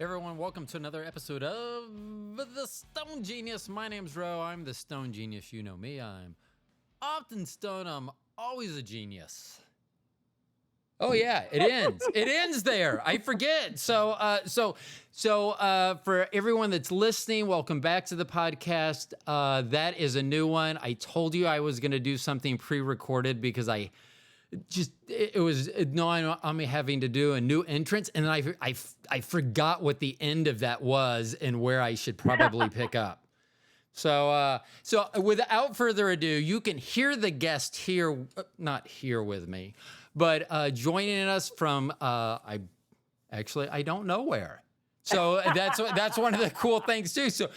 everyone. Welcome to another episode of The Stone Genius. My name's Ro. I'm the Stone Genius. You know me. I'm often stoned. I'm always a genius. Oh yeah, it ends. It ends there. I forget. So for everyone that's listening, welcome back to the podcast. That is a new one. I told you I was going to do something pre-recorded because it was gnawing on me having to do a new entrance, and then I forgot what the end of that was and where I should probably pick up. So without further ado, you can hear the guest here, not here with me, but joining us from I don't know where. So that's one of the cool things too. So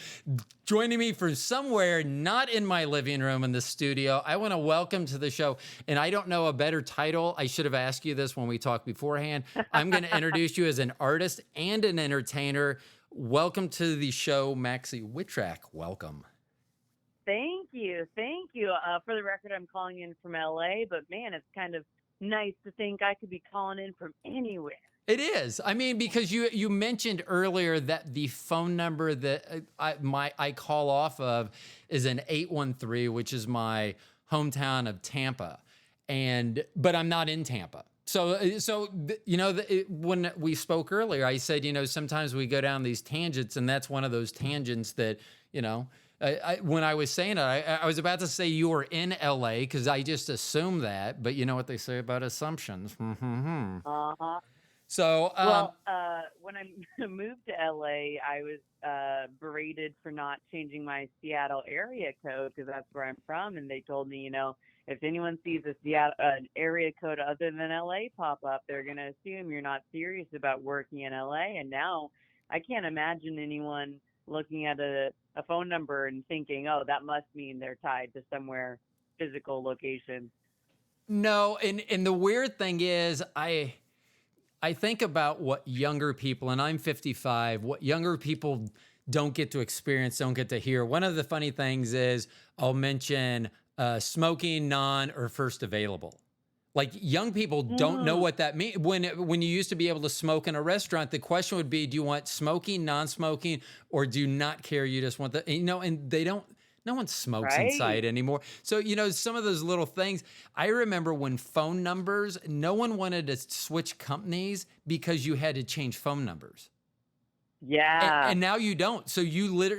joining me from somewhere not in my living room in the studio, I want to welcome to the show, and I don't know a better title. I should have asked you this when we talked beforehand. I'm going to introduce you as an artist and an entertainer. Welcome to the show, Maxi Witrak. Welcome. Thank you. For the record, I'm calling in from LA, but man, it's kind of nice to think I could be calling in from anywhere. It is. I mean, because you mentioned earlier that the phone number that I call off of is an 813, which is my hometown of Tampa, but I'm not in Tampa. So when we spoke earlier, I said, sometimes we go down these tangents, and that's one of those tangents that, when I was saying it, I was about to say you were in LA because I just assumed that, but you know what they say about assumptions. Uh-huh. So, when I moved to LA, I was berated for not changing my Seattle area code because that's where I'm from. And they told me, if anyone sees an area code other than LA pop up, they're going to assume you're not serious about working in LA. And now I can't imagine anyone looking at a phone number and thinking, oh, that must mean they're tied to somewhere physical location. No. And the weird thing is I think about what younger people, and I'm 55, what younger people don't get to experience, don't get to hear. One of the funny things is I'll mention smoking, non, or first available. Like young people don't know what that means. When you used to be able to smoke in a restaurant, the question would be, do you want smoking, non-smoking, or do you not care? You just want and they don't. No one smokes inside anymore. So, some of those little things. I remember when phone numbers, no one wanted to switch companies because you had to change phone numbers. Yeah. And now you don't. So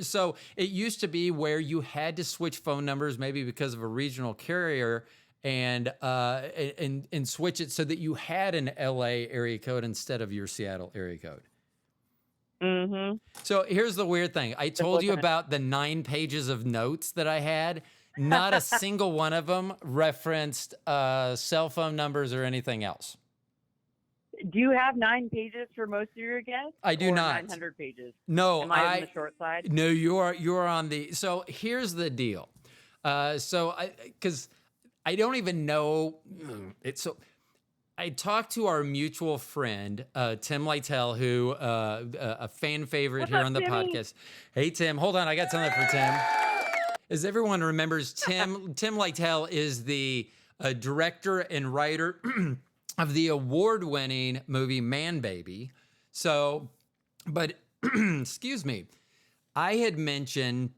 so it used to be where you had to switch phone numbers, maybe because of a regional carrier, and switch it so that you had an LA area code instead of your Seattle area code. Mm-hmm. So here's the weird thing. I told you about the 9 pages of notes that I had. Not a single one of them referenced cell phone numbers or anything else. Do you have 9 pages for most of your guests? I do not. 900 pages. No, Am I on the short side? No, you're on the. So here's the deal. Because I don't even know. I talked to our mutual friend, Tim Lytell, who a fan favorite here on the podcast. Hey, Tim. Hold on. I got something for Tim. As everyone remembers, Tim Lytell is the director and writer of the award-winning movie Man Baby. So, but excuse me, I had mentioned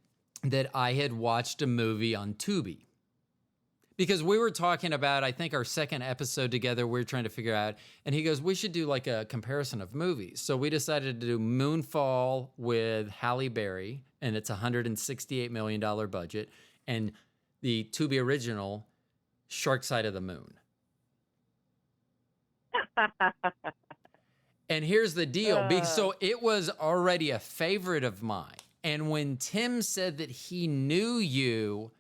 that I had watched a movie on TUBI. Because we were talking about, I think, our second episode together, we were trying to figure out, and he goes, we should do like a comparison of movies. So we decided to do Moonfall with Halle Berry, and it's a $168 million budget, and the TUBI original, Shark Side of the Moon. And here's the deal. So it was already a favorite of mine. And when Tim said that he knew you,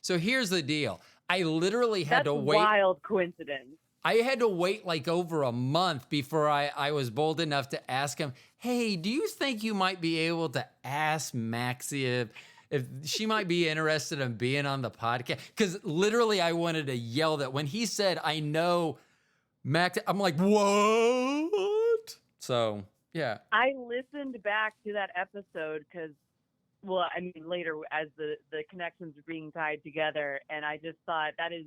so here's the deal. I literally had to wait. That's a wild coincidence. I had to wait like over a month before I was bold enough to ask him, hey, do you think you might be able to ask Maxi if she might be interested in being on the podcast? Because literally I wanted to yell that. When he said, I know Max, I'm like, what? So, yeah. I listened back to that episode because, well, I mean, later as the connections were being tied together, and I just thought that is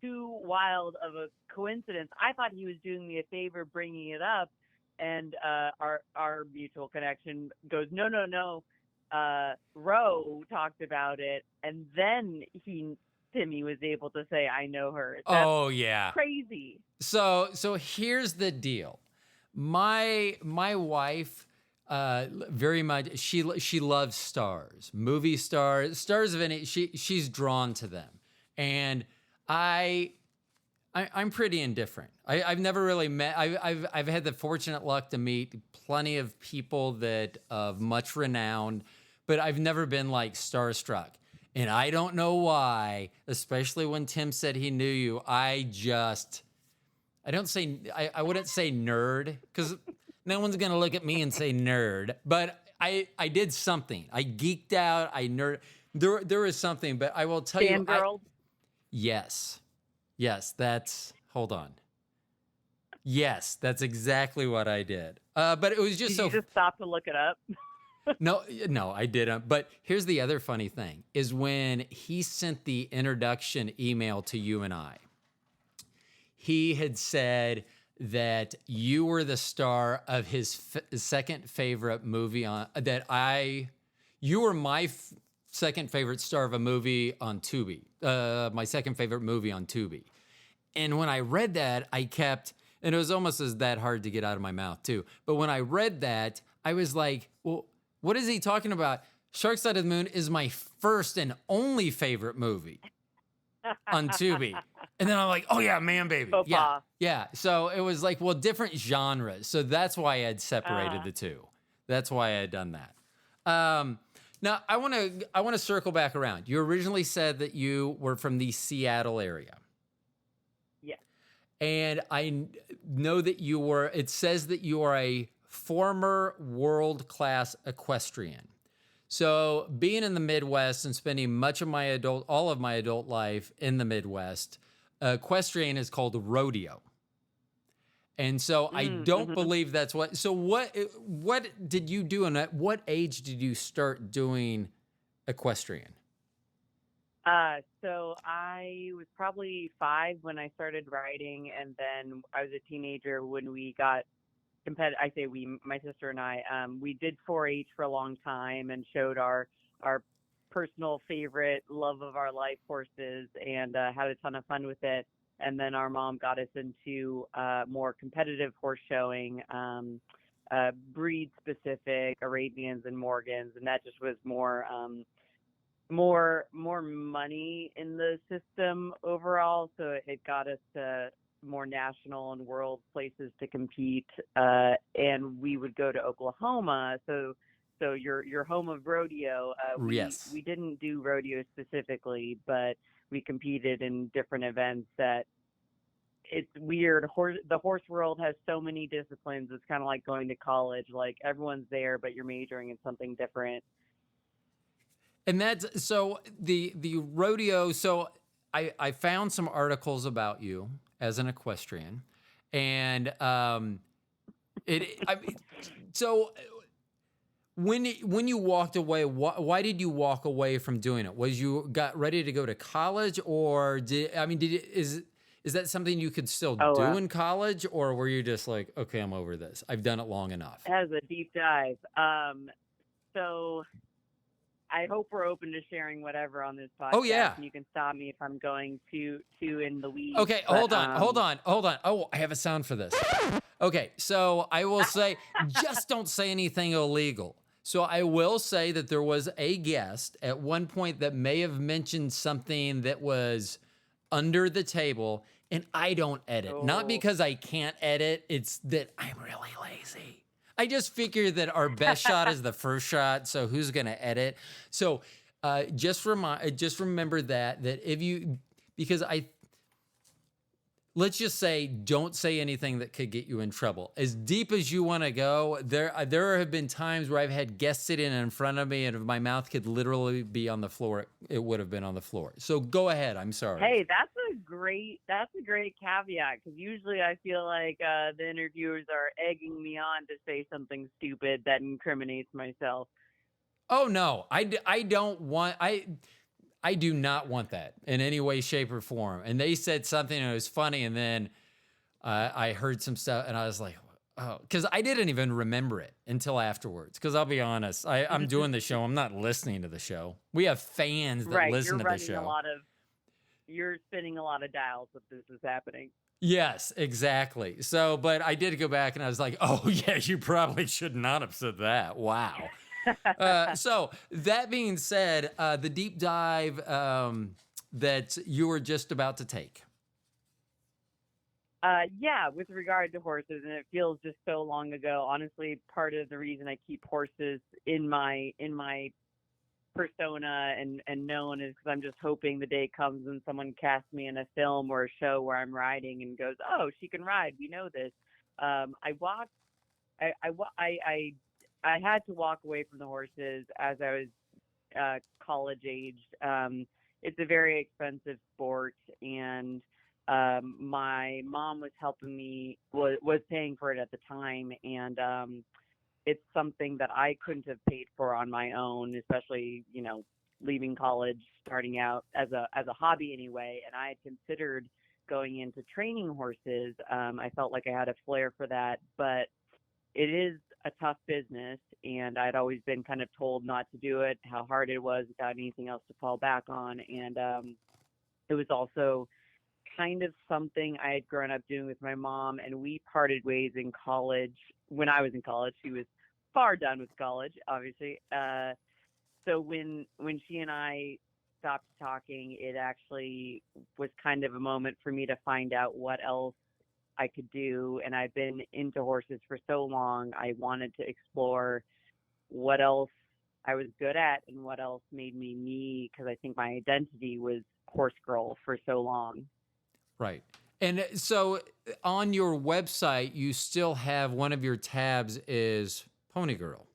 too wild of a coincidence. I thought he was doing me a favor bringing it up and our mutual connection goes, no, no, no. Ro talked about it, and then Timmy was able to say, I know her. That's Oh yeah. crazy. So here's the deal. My wife very much she loves stars, movie stars, stars of any she's drawn to them. And I'm pretty indifferent. I've never really met. I've had the fortunate luck to meet plenty of people that of much renown, but I've never been like starstruck. And I don't know why, especially when Tim said he knew you. I wouldn't say nerd, because no one's gonna look at me and say nerd. But I did something. I geeked out. I nerd. There was something, but I will tell you. Fangirl? Yes. Hold on. Yes, that's exactly what I did. But it was just Did you just stop to look it up? No, I didn't. But here's the other funny thing is when he sent the introduction email to you and I, he had said that you were the star of his second favorite movie you were my second favorite star of a movie on TUBI, my second favorite movie on TUBI. And when I read that, and it was almost as that hard to get out of my mouth too. But when I read that, I was like, well, what is he talking about? Shark Side of the Moon is my first and only favorite movie on TUBI. And then I'm like, oh yeah, Man Baby. Faux pas. Yeah. So it was like, well, different genres. So that's why I had separated the two. That's why I had done that. Now I want to circle back around. You originally said that you were from the Seattle area. Yes. And I know that it says that you are a former world-class equestrian. So being in the Midwest and spending all of my adult life in the Midwest, equestrian is called rodeo. And so I don't believe that's what. So what did you do, and at what age did you start doing equestrian? So I was probably 5 when I started riding, and then I was a teenager when we got competitive. I say we, my sister and I, we did 4-H for a long time and showed our personal favorite, love of our life horses, and had a ton of fun with it. And then our mom got us into more competitive horse showing, breed specific Arabians and Morgans, and that just was more money in the system overall. So it got us to more national and world places to compete, and we would go to Oklahoma. So your home of rodeo. Yes. We didn't do rodeo specifically, but we competed in different events. That it's weird. The horse world has so many disciplines. It's kind of like going to college. Like everyone's there, but you're majoring in something different. And that's so the rodeo. So I found some articles about you as an equestrian, and so when you walked away, why did you walk away from doing it? Was you got ready to go to college, or is that something you could still do in college, or were you just like, okay, I'm over this, I've done it long enough? As a deep dive. So I hope we're open to sharing whatever on this podcast. Oh yeah. You can stop me if I'm going too in the weeds. Okay, hold on. Oh, I have a sound for this. Okay, so I will say, just don't say anything illegal. So I will say that there was a guest at one point that may have mentioned something that was under the table, and I don't edit. Not because I can't edit, it's that I'm really lazy. I just figure that our best shot is the first shot, so who's going to edit? So just remember that if you, because let's just say, don't say anything that could get you in trouble. As deep as you want to go, there have been times where I've had guests sitting in front of me, and if my mouth could literally be on the floor, it would have been on the floor. So go ahead. I'm sorry. Hey, that's a great caveat, because usually I feel like the interviewers are egging me on to say something stupid that incriminates myself. Oh no, I don't want I do not want that in any way, shape, or form. And they said something and it was funny, and then I heard some stuff, and I was like, Oh, because I didn't even remember it until afterwards. Because I'll be honest, I'm doing the show. I'm not listening to the show. We have fans that Right. listen to the show. You're spinning a lot of dials if this is happening. Yes, exactly. So, but I did go back and I was like, oh, yeah, you probably should not have said that. Wow. So, that being said, the deep dive that you were just about to take. Yeah, with regard to horses, and it feels just so long ago. Honestly, part of the reason I keep horses in my persona and known is because I'm just hoping the day comes and someone casts me in a film or a show where I'm riding and goes, "Oh, she can ride. We know this." I walked. I had to walk away from the horses as I was college aged. It's a very expensive sport, and my mom was helping me was paying for it at the time, and it's something that I couldn't have paid for on my own, especially, leaving college, starting out as a hobby anyway. And I had considered going into training horses. I felt like I had a flair for that, but it is a tough business, and I'd always been kind of told not to do it, how hard it was without anything else to fall back on. And it was also kind of something I had grown up doing with my mom, and we parted ways in college. When I was in college, she was far done with college, obviously. So when she and I stopped talking, it actually was kind of a moment for me to find out what else I could do. And I've been into horses for so long. I wanted to explore what else I was good at and what else made me me, because I think my identity was horse girl for so long. Right. And so on your website, you still have one of your tabs is Pony Girl.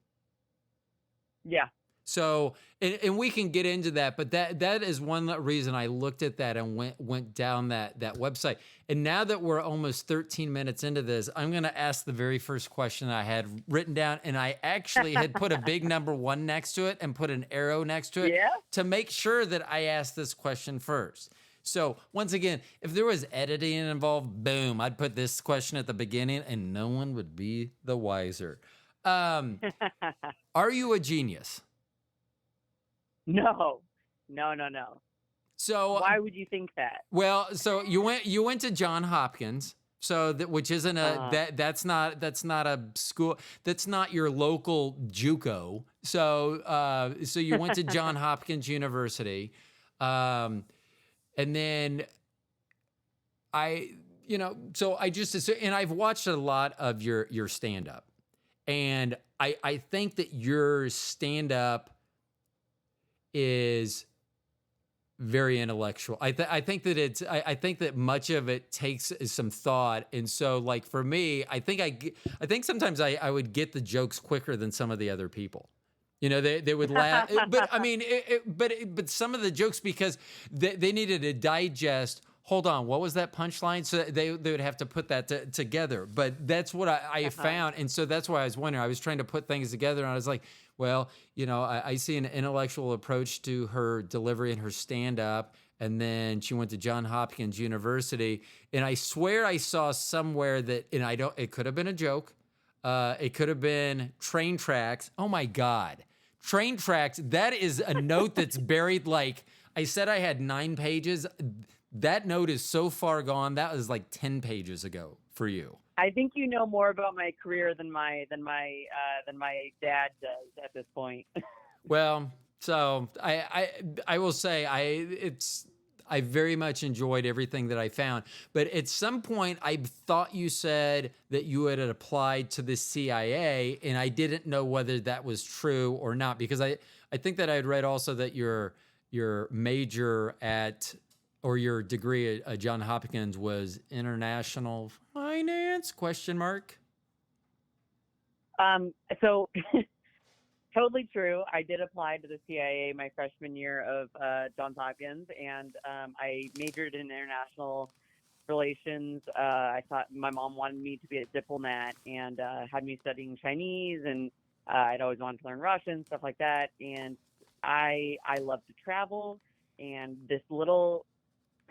Yeah. So, and we can get into that, but that is one reason I looked at that and went down that website. And now that we're almost 13 minutes into this, I'm going to ask the very first question I had written down, and I actually had put a big number 1 next to it and put an arrow next to it to make sure that I asked this question first. So once again, if there was editing involved, boom, I'd put this question at the beginning and no one would be the wiser. Are you a genius? No. So why would you think that? Well, so you went to John Hopkins, so which isn't that's not a school, that's not your local JUCO. So so you went to John Hopkins University, and then so and I've watched a lot of your stand up, and I think that your stand up is very intellectual. I think that I think that much of it takes some thought, and so like for me, I think sometimes I would get the jokes quicker than some of the other people. They would laugh, but I mean, but some of the jokes, because they needed to digest. Hold on, what was that punchline? So they would have to put that together. But that's what I found, and so that's why I was wondering. I was trying to put things together, and I was like, well, I see an intellectual approach to her delivery and her stand-up, and then she went to John Hopkins University, and I swear I saw somewhere that, and it could have been a joke, it could have been Train Traks. Oh my God, Train Traks. That is a note that's buried. Like I said, I had 9 pages. That note is so far gone. That was like 10 pages ago for you. I think you know more about my career than my dad does at this point. Well, so I will say I very much enjoyed everything that I found, but at some point I thought you said that you had applied to the CIA, and I didn't know whether that was true or not, because I think that I had read also that your major or your degree at John Hopkins was international finance ? So totally true. I did apply to the CIA my freshman year of Johns Hopkins, and I majored in international relations. I thought my mom wanted me to be a diplomat, and had me studying Chinese, and I'd always wanted to learn Russian, stuff like that. And I love to travel, and this little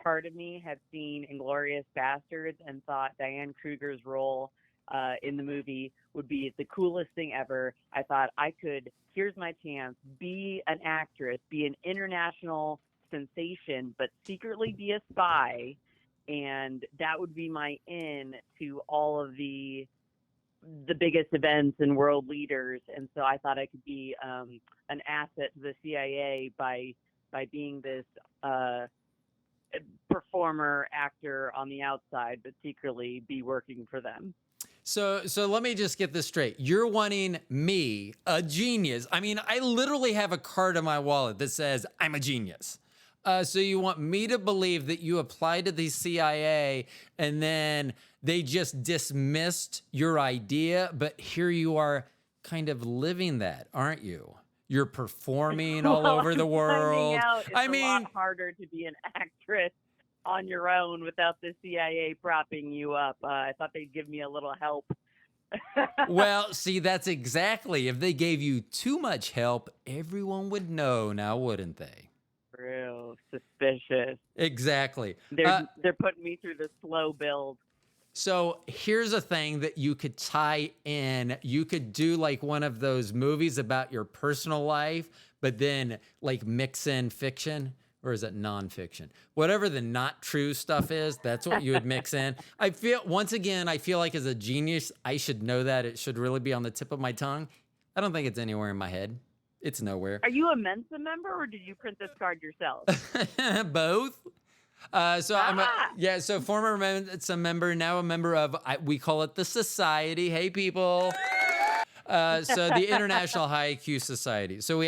part of me had seen Inglourious Bastards and thought Diane Kruger's role in the movie would be the coolest thing ever. I thought here's my chance, be an actress, be an international sensation, but secretly be a spy. And that would be my in to all of the biggest events and world leaders. And so I thought I could be an asset to the CIA by being this performer, actor on the outside, but secretly be working for them. So let me just get this straight. You're wanting me, a genius. I mean, I literally have a card in my wallet that says I'm a genius. So you want me to believe that you applied to the CIA and then they just dismissed your idea, but here you are kind of living that, aren't you? You're performing all over the world. It's a lot harder to be an actress on your own without the CIA propping you up. I thought they'd give me a little help. Well, see, that's exactly. If they gave you too much help, everyone would know now, wouldn't they? Real suspicious. Exactly. They're putting me through the slow build. So here's a thing that you could tie in. You could do like one of those movies about your personal life, but then like mix in fiction, or is it nonfiction? Whatever the not true stuff is, that's what you would mix in. I feel like as a genius, I should know that. It should really be on the tip of my tongue. I don't think it's anywhere in my head. It's nowhere. Are you a Mensa member or did you print this card yourself? Both. So former Mensa member, now a member of, we call it the Society. Hey, people. So the International High IQ Society. So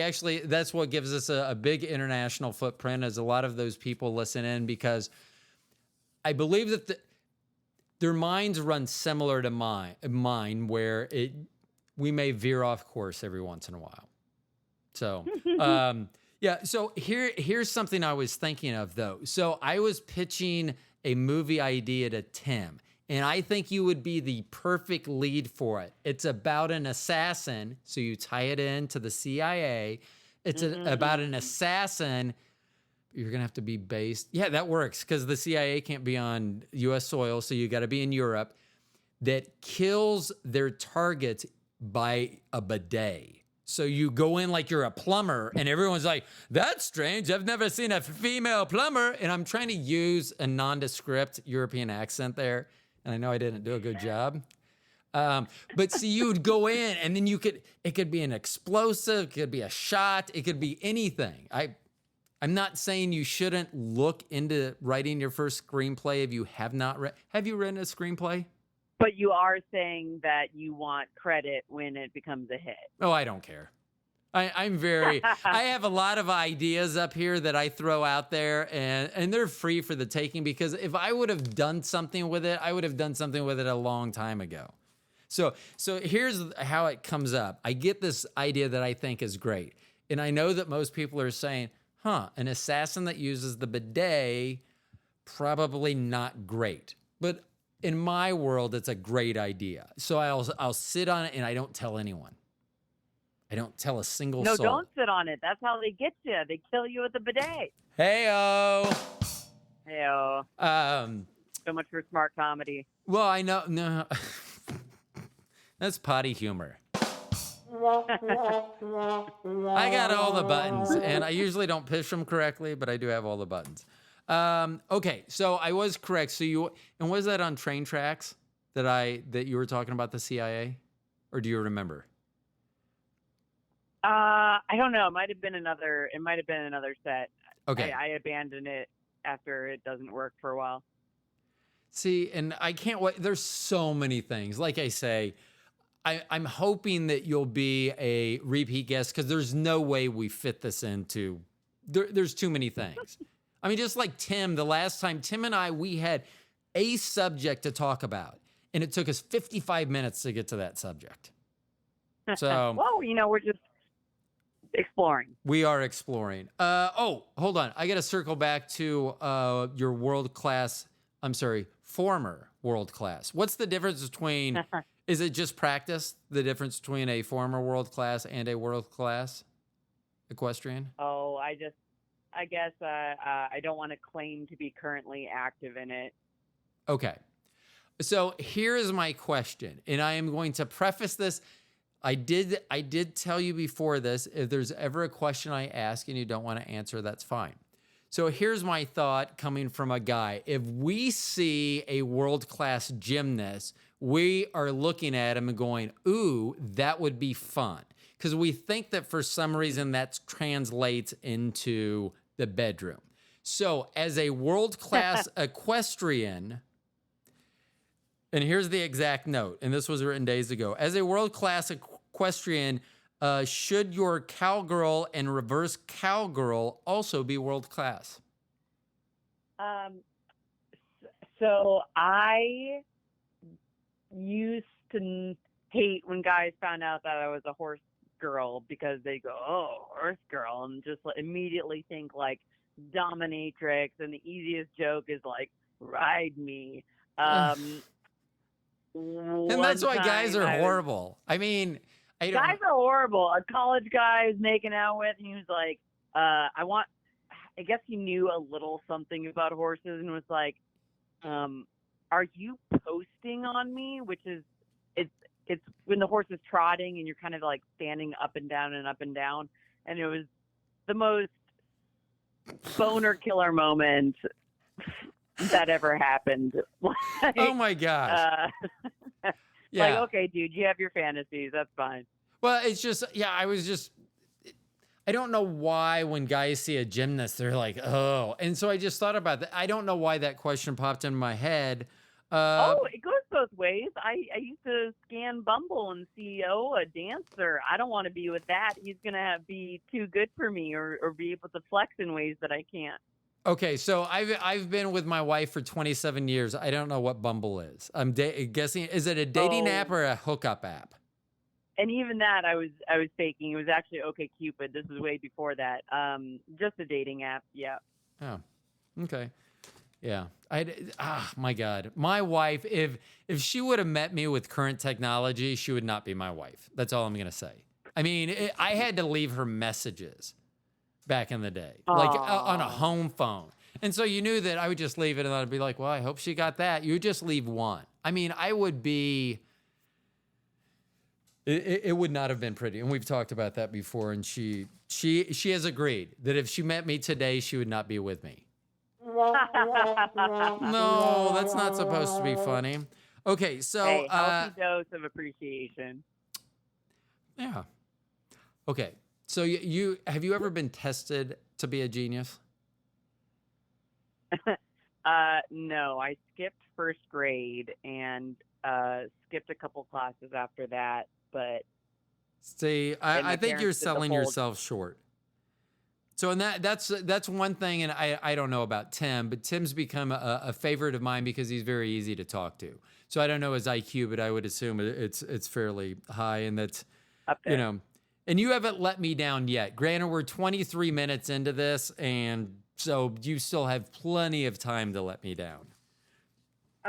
that's what gives us a big international footprint, as a lot of those people listen in, because I believe that their minds run similar to mine, where we may veer off course every once in a while. So, so here's something I was thinking of, though. So I was pitching a movie idea to Tim, and I think you would be the perfect lead for it. It's about an assassin, so you tie it into the CIA. It's about an assassin. You're going to have to be based. Yeah, that works, because the CIA can't be on U.S. soil, so you got to be in Europe, that kills their target by a bidet. So you go in like you're a plumber, and everyone's like, that's strange. I've never seen a female plumber. And I'm trying to use a nondescript European accent there. And I know I didn't do a good job. But see, you would go in, and then it could be an explosive, it could be a shot, it could be anything. I'm not saying you shouldn't look into writing your first screenplay if you have not read. Have you written a screenplay? But you are saying that you want credit when it becomes a hit. Oh, I don't care. I have a lot of ideas up here that I throw out there, and they're free for the taking, because if I would have done something with it, I would have done something with it a long time ago. So here's how it comes up. I get this idea that I think is great. And I know that most people are saying, an assassin that uses the bidet, probably not great. But in my world, it's a great idea. So I'll sit on it, and I don't tell anyone. I don't tell a single soul. No, don't sit on it. That's how they get you. They kill you with a bidet. Hey-o. Hey-o. So much for smart comedy. Well, I know. No. That's potty humor. I got all the buttons, and I usually don't push them correctly, but I do have all the buttons. Okay, so I was correct. So was that on Train Traks that you were talking about the CIA, or do you remember? I don't know. It might have been another set. Okay. I abandoned it after it doesn't work for a while. See, and I can't wait. There's so many things. Like I say, I'm hoping that you'll be a repeat guest, because there's no way we fit this into. There's too many things. I mean, just like Tim, the last time, Tim and we had a subject to talk about, and it took us 55 minutes to get to that subject. So, well, we're just exploring. We are exploring. Hold on. I got to circle back to your former world class. What's the difference between, is it just practice, the difference between a former world class and a world class equestrian? Oh, I guess I don't want to claim to be currently active in it. Okay. So here's my question, and I am going to preface this. I did tell you before this, if there's ever a question I ask and you don't want to answer, that's fine. So here's my thought coming from a guy. If we see a world-class gymnast, we are looking at him and going, ooh, that would be fun. Because we think that for some reason that translates into the bedroom. So as a world-class equestrian, and here's the exact note, and this was written days ago. As a world-class equestrian, should your cowgirl and reverse cowgirl also be world-class? So I used to hate when guys found out that I was a horse girl because they go, oh, horse girl, and just immediately think like dominatrix, and the easiest joke is like, ride me. And that's why guys are horrible. I mean, guys are horrible. A college guy I was making out with, and he was like, I guess he knew a little something about horses and was like, are you posting on me? Which is, it's when the horse is trotting and you're kind of like standing up and down and up and down. And it was the most boner killer moment that ever happened. Like, oh my gosh. Yeah. Like, okay, dude, you have your fantasies. That's fine. Well, it's just, I don't know why when guys see a gymnast, they're like, oh. And so I just thought about that. I don't know why that question popped in my head. It goes both ways. I used to scan Bumble and see, a dancer. I don't want to be with that. He's going to be too good for me or be able to flex in ways that I can't. Okay, so I've been with my wife for 27 years. I don't know what Bumble is. I'm guessing, is it a dating app or a hookup app? And even that, I was faking. It was actually OkCupid. This is way before that. Just a dating app. Yeah. Oh, okay. Yeah. My God. My wife, if she would have met me with current technology, she would not be my wife. That's all I'm going to say. I mean, I had to leave her messages back in the day, like on a home phone. And so you knew that I would just leave it and I'd be like, well, I hope she got that. You would just leave one. I mean, I would be, it would not have been pretty. And we've talked about that before. And she has agreed that if she met me today, she would not be with me. No, that's not supposed to be funny. Okay, so hey, healthy dose of appreciation. Yeah. Okay, so you have you ever been tested to be a genius? No, I skipped first grade and skipped a couple classes after that. But see, I think you're selling yourself short. So, and that's one thing, and I don't know about Tim, but Tim's become a favorite of mine because he's very easy to talk to. So I don't know his IQ, but I would assume it's fairly high, and that's up there. You know, and you haven't let me down yet. Granted, we're 23 minutes into this, and so you still have plenty of time to let me down.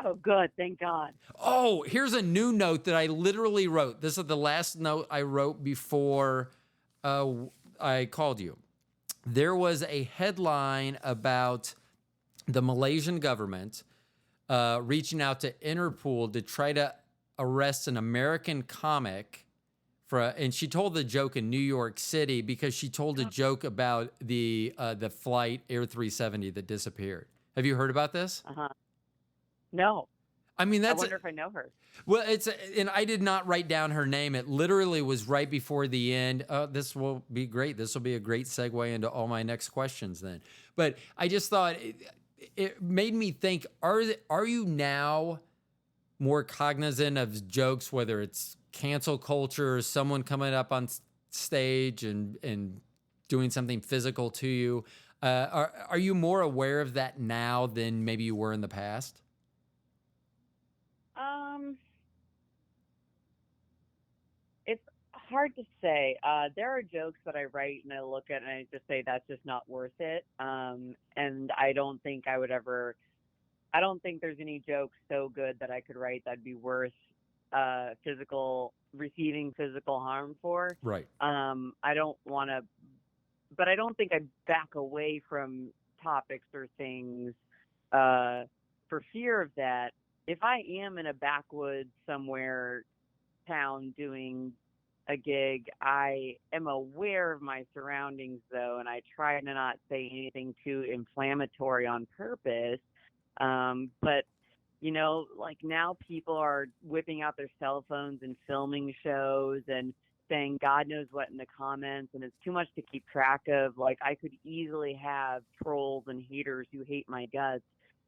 Oh, good. Thank God. Oh, here's a new note that I literally wrote. This is the last note I wrote before I called you. There was a headline about the Malaysian government reaching out to Interpol to try to arrest an American comic and she told the joke in New York City because she told a joke about the flight Air 370 that disappeared. Have you heard about this? No. I mean, I wonder if I know her. Well, and I did not write down her name. It literally was right before the end. This will be great. This will be a great segue into all my next questions then. But I just thought it made me think, are you now more cognizant of jokes, whether it's cancel culture or someone coming up on stage and doing something physical to you? Are you more aware of that now than maybe you were in the past? It's hard to say. There are jokes that I write and I look at and I just say that's just not worth it. And I don't think I don't think there's any joke so good that I could write that'd be worth receiving physical harm for. Right. I don't want to, but I don't think I back away from topics or things for fear of that. if I am in a backwoods somewhere town doing a gig, I am aware of my surroundings though, and I try to not say anything too inflammatory on purpose. But like now people are whipping out their cell phones and filming shows and saying God knows what in the comments, and it's too much to keep track of. Like I could easily have trolls and haters who hate my guts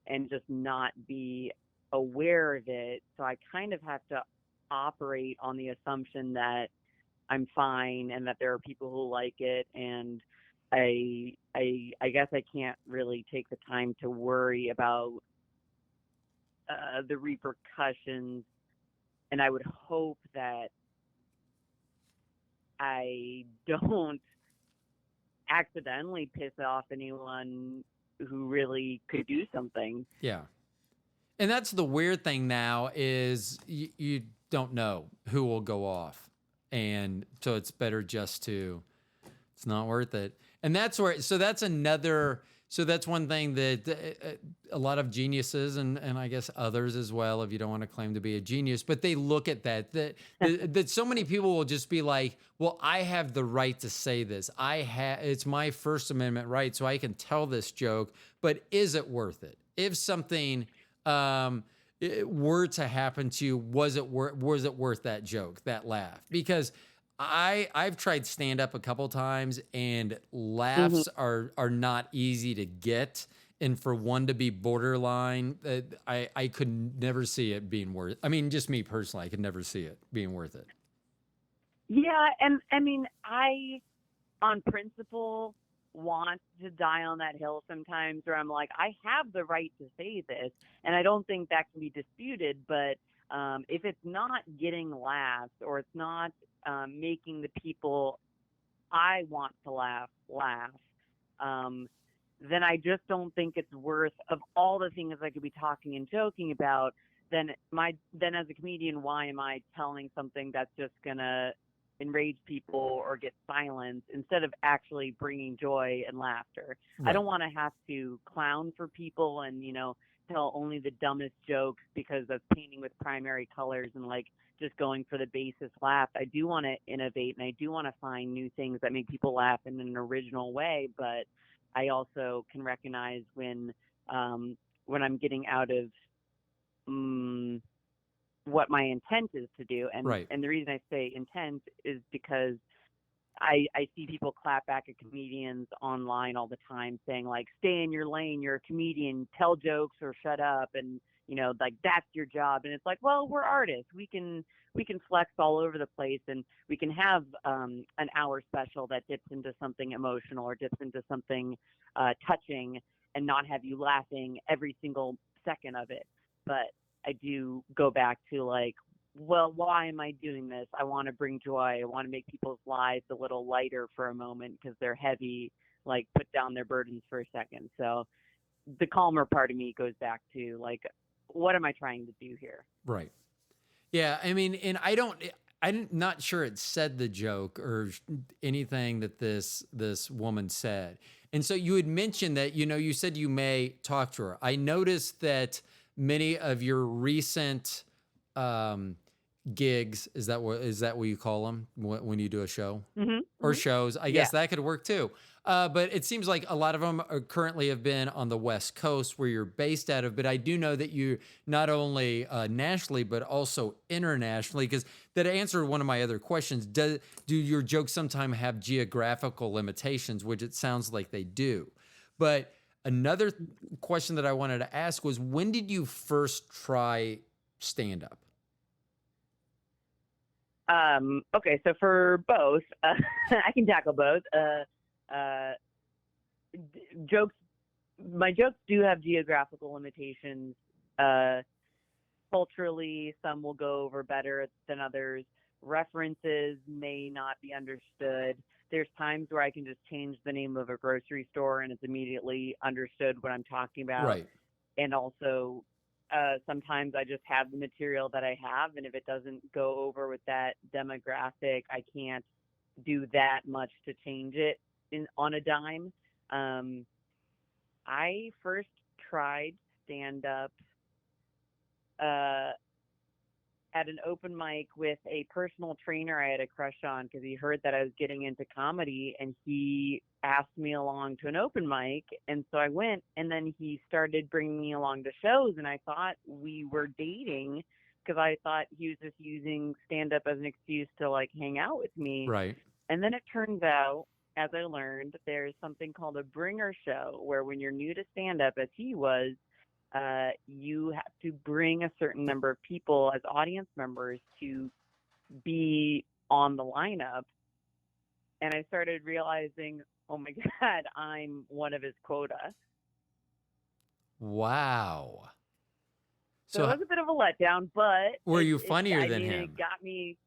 and just not be aware of it. So I kind of have to operate on the assumption that I'm fine and that there are people who like it, and I guess I can't really take the time to worry about the repercussions, and I would hope that I don't accidentally piss off anyone who really could do something. Yeah. And that's the weird thing now is you don't know who will go off. And so it's better just to, it's not worth it. And that's where, so that's one thing that a lot of geniuses and I guess others as well, if you don't want to claim to be a genius, but they look at that so many people will just be like, well, I have the right to say this. It's my First Amendment right, so I can tell this joke, but is it worth it? If something were to happen to you, was it worth that joke, that laugh? Because I've tried stand up a couple times, and laughs are not easy to get. And for one to be borderline, I could never see it being worth. I mean, just me personally, I could never see it being worth it. Yeah, and I mean, I on principle want to die on that hill sometimes, where I'm like, I have the right to say this, and I don't think that can be disputed. But if it's not getting laughs, or it's not making the people I want to laugh, then I just don't think it's worth, of all the things I could be talking and joking about. Then as a comedian, why am I telling something that's just gonna enrage people or get silence instead of actually bringing joy and laughter? Right. I don't want to have to clown for people and tell only the dumbest jokes because of painting with primary colors and like just going for the basest laugh. I do want to innovate, and I do want to find new things that make people laugh in an original way, but I also can recognize when I'm getting out of what my intent is to do. And right. And the reason I say intent is because I see people clap back at comedians online all the time saying like, stay in your lane, you're a comedian, tell jokes or shut up, and like that's your job. And it's like, well, we're artists, we can flex all over the place, and we can have an hour special that dips into something emotional or dips into something touching, and not have you laughing every single second of it. But I do go back to like, well, why am I doing this? I want to bring joy. I want to make people's lives a little lighter for a moment because they're heavy, like put down their burdens for a second. So the calmer part of me goes back to like, what am I trying to do here? Right. Yeah. I mean, and I'm not sure it said the joke or anything that this woman said. And so you had mentioned that, you said you may talk to her. I noticed that many of your recent gigs, is that what you call them when you do a show? Or shows? I guess that could work too. But it seems like a lot of them currently have been on the West Coast where you're based out of. But I do know that you not only nationally, but also internationally, because that answered one of my other questions. Do your jokes sometimes have geographical limitations, which it sounds like they do. But another question that I wanted to ask was, when did you first try stand-up? Okay, so for both, I can tackle both. Jokes, my jokes do have geographical limitations. Culturally, some will go over better than others. References may not be understood. There's times where I can just change the name of a grocery store and it's immediately understood what I'm talking about. Right. And also, sometimes I just have the material that I have, and if it doesn't go over with that demographic, I can't do that much to change it on a dime. I first tried stand-up at an open mic with a personal trainer I had a crush on because he heard that I was getting into comedy, and he asked me along to an open mic. And so I went, and then he started bringing me along to shows, and I thought we were dating because I thought he was just using stand up as an excuse to like hang out with me. Right. And then it turns out, as I learned, there's something called a bringer show where when you're new to stand up, as he was, you have to bring a certain number of people as audience members to be on the lineup. And I started realizing, oh my God, I'm one of his quota. Wow. So it was a bit of a letdown, but were you funnier than him? It got me.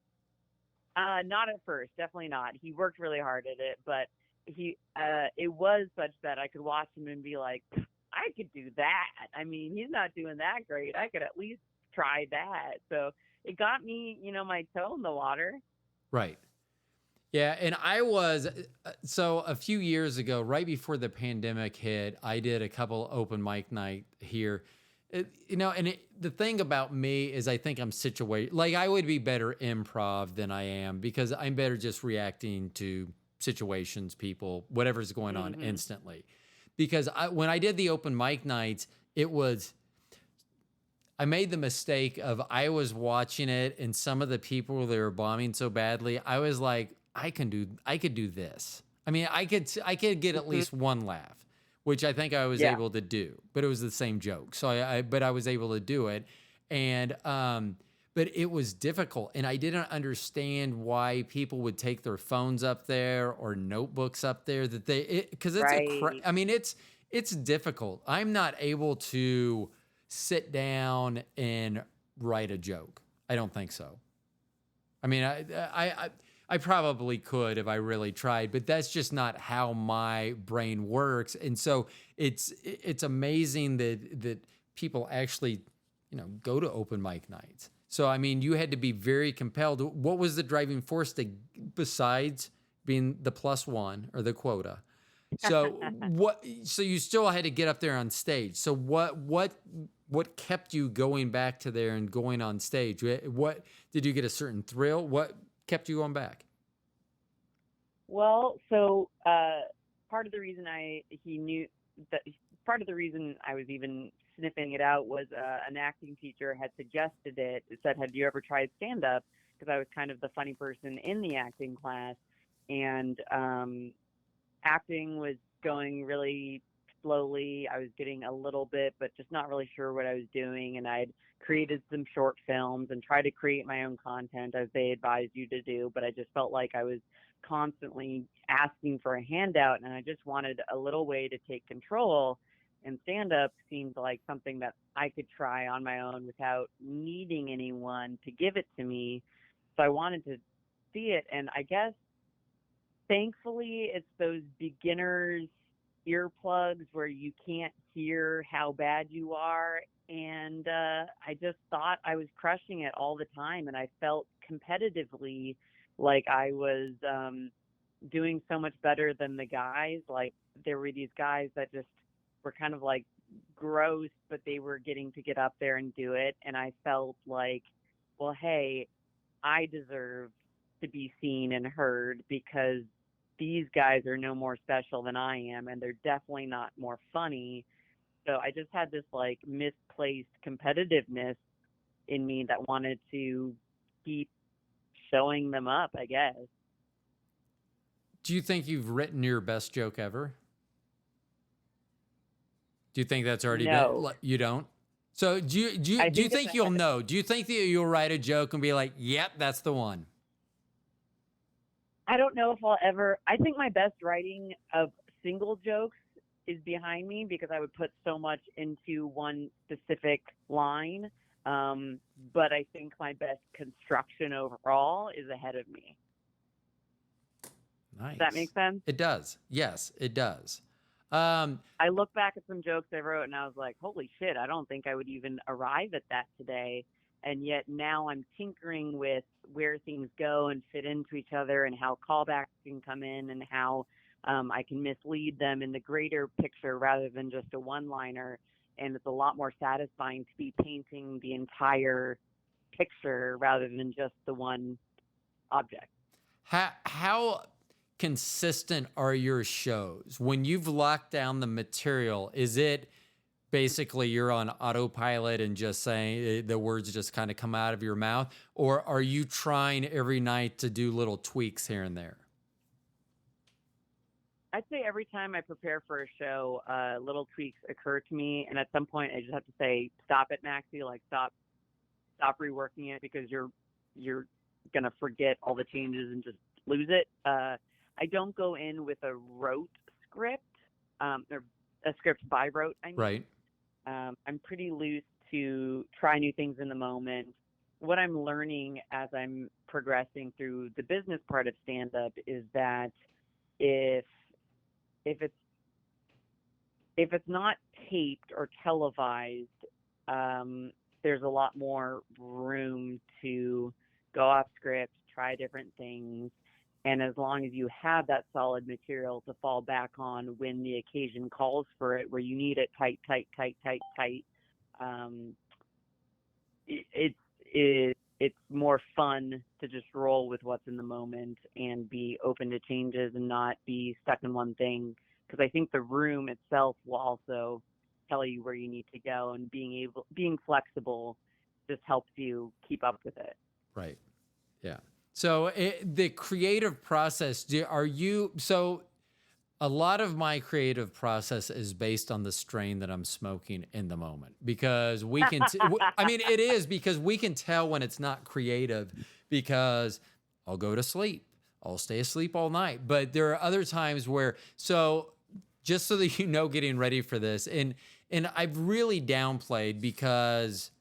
Not at first, definitely not. He worked really hard at it, but it was such that I could watch him and be like, I could do that. I mean, he's not doing that great. I could at least try that. So it got me, my toe in the water. Right. Yeah. And I was, so a few years ago, right before the pandemic hit, I did a couple open mic night here. The thing about me is I think I'm situated, like I would be better improv than I am because I'm better just reacting to situations, people, whatever's going on instantly. Because when I did the open mic nights, I made the mistake of I was watching it and some of the people they were bombing so badly, I was like, I could do this. I mean, I could get at least one laugh, which I think I was able to do, but it was the same joke. So but I was able to do it. And, but it was difficult. And I didn't understand why people would take their phones up there or notebooks up there cause it's it's difficult. I'm not able to sit down and write a joke. I don't think so. I mean, I probably could if I really tried, but that's just not how my brain works. And so it's amazing that people actually, go to open mic nights. So, I mean, you had to be very compelled. What was the driving force besides being the +1 or the quota? So so you still had to get up there on stage. So what kept you going back to there and going on stage? What did you get a certain thrill? What kept you going back? Well, so part of the reason part of the reason I was even sniffing it out was an acting teacher had suggested it. It said, "Had you ever tried stand up?" Because I was kind of the funny person in the acting class, and acting was going really slowly. I was getting a little bit, but just not really sure what I was doing. And I'd created some short films and tried to create my own content as they advised you to do. But I just felt like I was constantly asking for a handout, and I just wanted a little way to take control. And stand-up seemed like something that I could try on my own without needing anyone to give it to me. So I wanted to see it. And I guess, thankfully, it's those beginners' earplugs where you can't hear how bad you are. And I just thought I was crushing it all the time. And I felt competitively like I was doing so much better than the guys. Like there were these guys that just were kind of like gross, but they were getting to get up there and do it. And I felt like, well, hey, I deserve to be seen and heard because these guys are no more special than I am, and they're definitely not more funny. So I just had this like misplaced competitiveness in me that wanted to keep showing them up, I guess. Do you think you've written your best joke ever? Do you think that's already been? You don't? So do you think you'll know? Do you think that you'll write a joke and be like, "Yep, that's the one"? I don't know if I'll ever. I think my best writing of single jokes is behind me because I would put so much into one specific line. But I think my best construction overall is ahead of me. Nice. Does that make sense? It does. Yes, it does. I look back at some jokes I wrote and I was like, holy shit, I don't think I would even arrive at that today. And yet now I'm tinkering with where things go and fit into each other and how callbacks can come in and how I can mislead them in the greater picture rather than just a one-liner. and it's a lot more satisfying to be painting the entire picture rather than just the one object. How consistent are your shows? When you've locked down the material, is it basically you're on autopilot and just saying the words just kind of come out of your mouth? Or are you trying every night to do little tweaks here and there? I'd say every time I prepare for a show, little tweaks occur to me. And at some point I just have to say, stop it, Maxi, like stop reworking it, because you're going to forget all the changes and just lose it. I don't go in with a rote script, or a script by rote, I mean. Right. I'm pretty loose to try new things in the moment. What I'm learning as I'm progressing through the business part of stand-up is that if it's not taped or televised, there's a lot more room to go off script, try different things. And as long as you have that solid material to fall back on when the occasion calls for it, where you need it tight, it's more fun to just roll with what's in the moment and be open to changes and not be stuck in one thing. Because I think the room itself will also tell you where you need to go, and being flexible just helps you keep up with it. Right. Yeah. So the creative process, so a lot of my creative process is based on the strain that I'm smoking in the moment, because we can, it is, because we can tell when it's not creative, because I'll go to sleep, I'll stay asleep all night. But there are other times where, so just so that you know, getting ready for this, and I've really downplayed because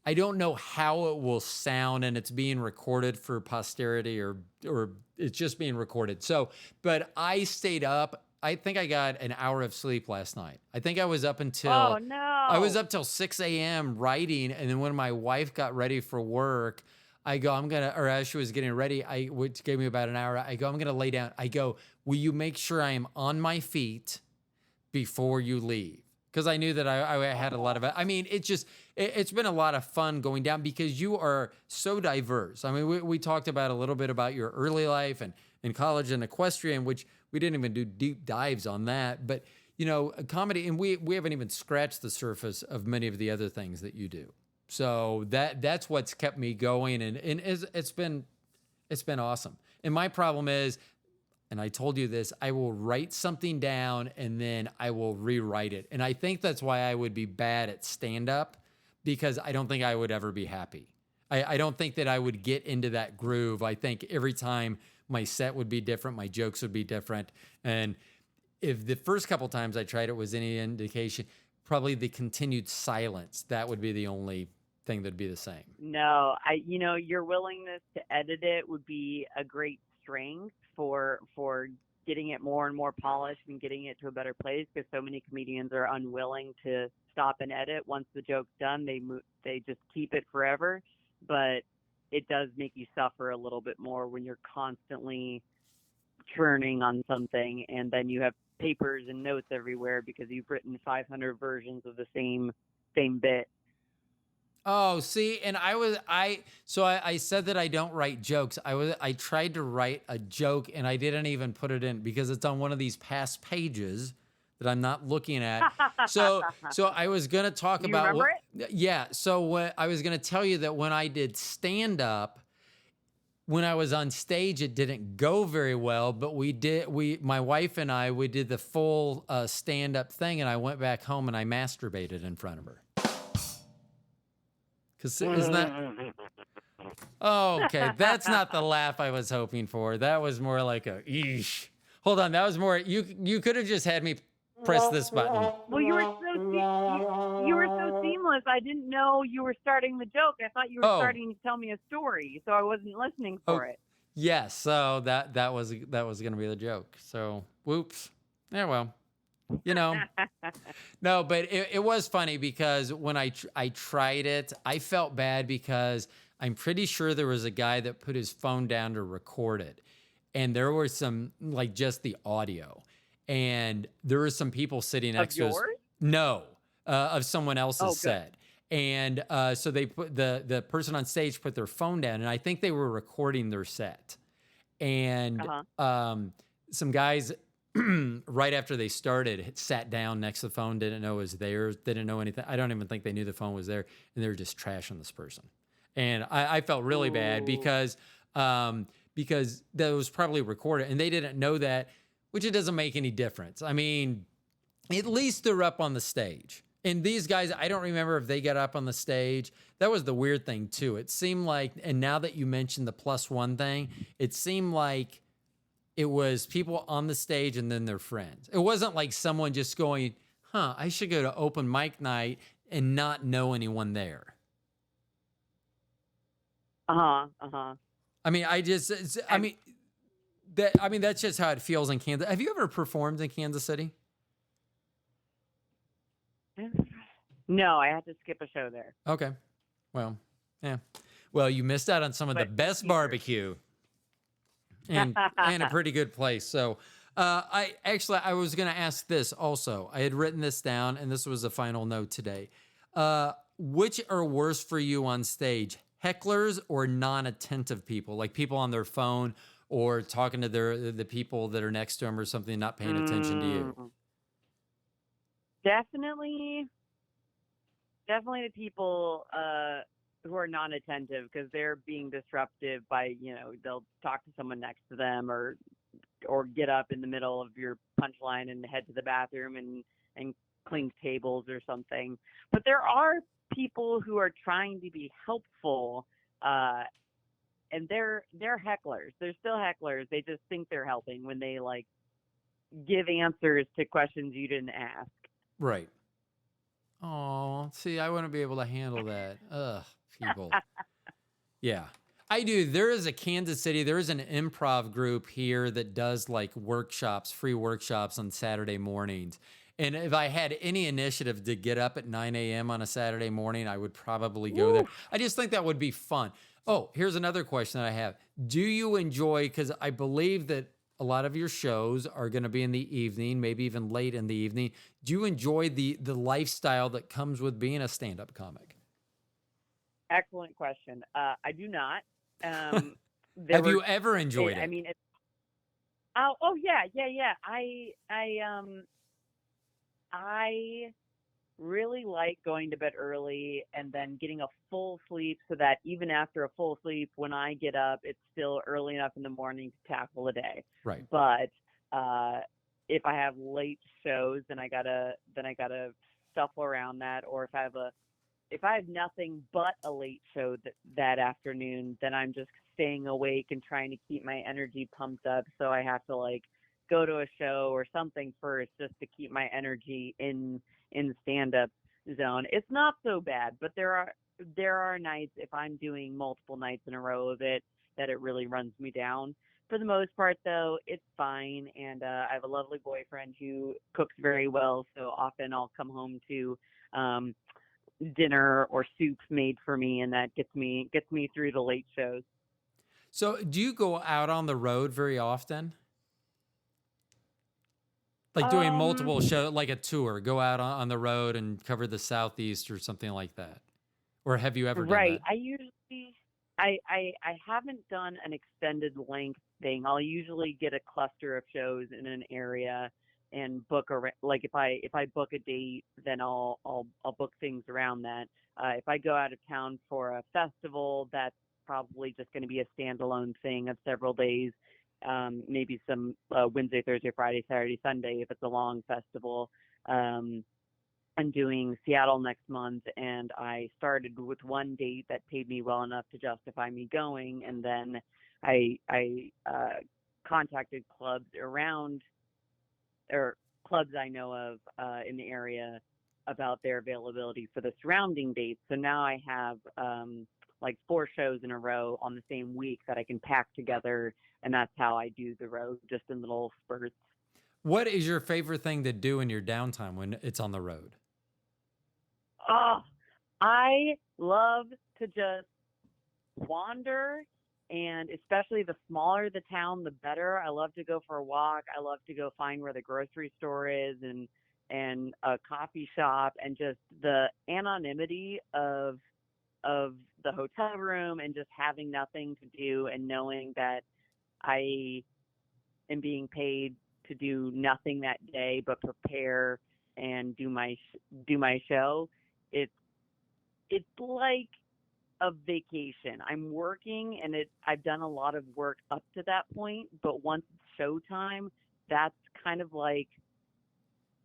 I don't know how it will sound, and it's being recorded for posterity, or it's just being recorded. So, but I stayed up. I think I got an hour of sleep last night. I think I was up until, oh no, I was up till 6 a.m. writing. And then when my wife got ready for work, I go, or as she was getting ready, which gave me about an hour. I go, I'm going to lay down. I go, will you make sure I am on my feet before you leave? Because I knew that I had a lot of it. It's been a lot of fun going down, because you are so diverse. I mean, we talked about a little bit about your early life and in college and equestrian, which we didn't even do deep dives on that. But, comedy, and we haven't even scratched the surface of many of the other things that you do. So that's what's kept me going. And it's been awesome. And my problem is, and I told you this, I will write something down and then I will rewrite it. And I think that's why I would be bad at stand-up, because I don't think I would ever be happy. I don't think that I would get into that groove. I think every time my set would be different, my jokes would be different. And if the first couple times I tried it was any indication, probably the continued silence, that would be the only thing that'd be the same. No, your willingness to edit it would be a great strength for getting it more and more polished and getting it to a better place, because so many comedians are unwilling to stop and edit. Once the joke's done, they just keep it forever. But it does make you suffer a little bit more when you're constantly churning on something, and then you have papers and notes everywhere because you've written 500 versions of the same bit. Oh, see, and I said that I don't write jokes. I tried to write a joke and I didn't even put it in because it's on one of these past pages that I'm not looking at. So I was going to talk you about remember it? Yeah, so what I was going to tell you that when I did stand up, when I was on stage, it didn't go very well, but my wife and I did the full stand up thing, and I went back home and I masturbated in front of her. Isn't that? Oh, okay. That's not the laugh I was hoping for. That was more like a eesh. Hold on. That was more. You could have just had me press this button. Well, you were so seamless. I didn't know you were starting the joke. I thought you were starting to tell me a story, so I wasn't listening for it. Yes. So that was going to be the joke. So whoops. Yeah. Well. No, but it was funny because when I tried it, I felt bad because I'm pretty sure there was a guy that put his phone down to record it. And there were some, like, just the audio. And there were some people sitting next to us. No, of someone else's Oh, good. set. And so they put the person on stage put their phone down, and I think they were recording their set. And Uh-huh. Some guys, right after they started, had sat down next to the phone, didn't know it was theirs, didn't know anything. I don't even think they knew the phone was there, and they were just trashing this person. And I felt really bad Ooh. because that was probably recorded, and they didn't know that, which it doesn't make any difference. I mean, at least they're up on the stage. And these guys, I don't remember if they got up on the stage. That was the weird thing, too. It seemed like, and now that you mentioned the +1 thing, it seemed like it was people on the stage and then their friends. It wasn't like someone just going, I should go to open mic night and not know anyone there. Uh-huh. Uh-huh. I mean, that's just how it feels in Kansas. Have you ever performed in Kansas City? No, I had to skip a show there. Okay. Well, yeah. Well, you missed out on some of the best barbecue and a pretty good place. So I was going to ask this also. I had written this down, and this was the final note today. Which are worse for you on stage, hecklers or non-attentive people, like people on their phone or talking to the people that are next to them or something, not paying attention to you? Definitely the people who are non-attentive, because they're being disruptive by, they'll talk to someone next to them or get up in the middle of your punchline and head to the bathroom and clink tables or something. But there are people who are trying to be helpful, and they're hecklers. They're still hecklers. They just think they're helping when they like give answers to questions you didn't ask. Right. Oh, see, I wouldn't be able to handle that. Ugh, people. Yeah, I do. There is a Kansas City, there is an improv group here that does like workshops, free workshops on Saturday mornings. And if I had any initiative to get up at 9 a.m. on a Saturday morning, I would probably go there. I just think that would be fun. Oh, here's another question that I have. Do you enjoy, because I believe that a lot of your shows are going to be in the evening, maybe even late in the evening. Do you enjoy the lifestyle that comes with being a stand-up comic? Excellent question. I do not. Have you ever enjoyed it? I mean, yeah. I really like going to bed early and then getting a full sleep so that even after a full sleep, when I get up, it's still early enough in the morning to tackle the day. Right. But if I have late shows, then I gotta shuffle around that. Or if I have nothing but a late show that afternoon, then I'm just staying awake and trying to keep my energy pumped up. So I have to like go to a show or something first just to keep my energy in stand-up zone. It's not so bad, but there are nights, if I'm doing multiple nights in a row of it, that it really runs me down. For the most part, though, it's fine, and I have a lovely boyfriend who cooks very well, so often I'll come home to dinner or soups made for me, and that gets me through the late shows. So do you go out on the road very often? Like doing multiple shows, like a tour, go out on the road and cover the Southeast or something like that? Or have you ever done that? Right. I haven't done an extended length thing. I'll usually get a cluster of shows in an area and book like if I book a date, then I'll book things around that. If I go out of town for a festival, that's probably just going to be a standalone thing of several days. Maybe some Wednesday, Thursday, Friday, Saturday, Sunday if it's a long festival. I'm doing Seattle next month, and I started with one date that paid me well enough to justify me going, and then I contacted clubs around, or clubs I know of in the area, about their availability for the surrounding dates. So now I have like 4 shows in a row on the same week that I can pack together, and that's how I do the road, just in little spurts. What is your favorite thing to do in your downtime when it's on the road? Oh, I love to just wander, and especially the smaller the town, the better. I love to go for a walk. I love to go find where the grocery store is and and a coffee shop, and just the anonymity of the hotel room, and just having nothing to do and knowing that I am being paid to do nothing that day but prepare and do my show. It's it's like a vacation. I'm working, and I've done a lot of work up to that point, but once it's showtime, that's kind of like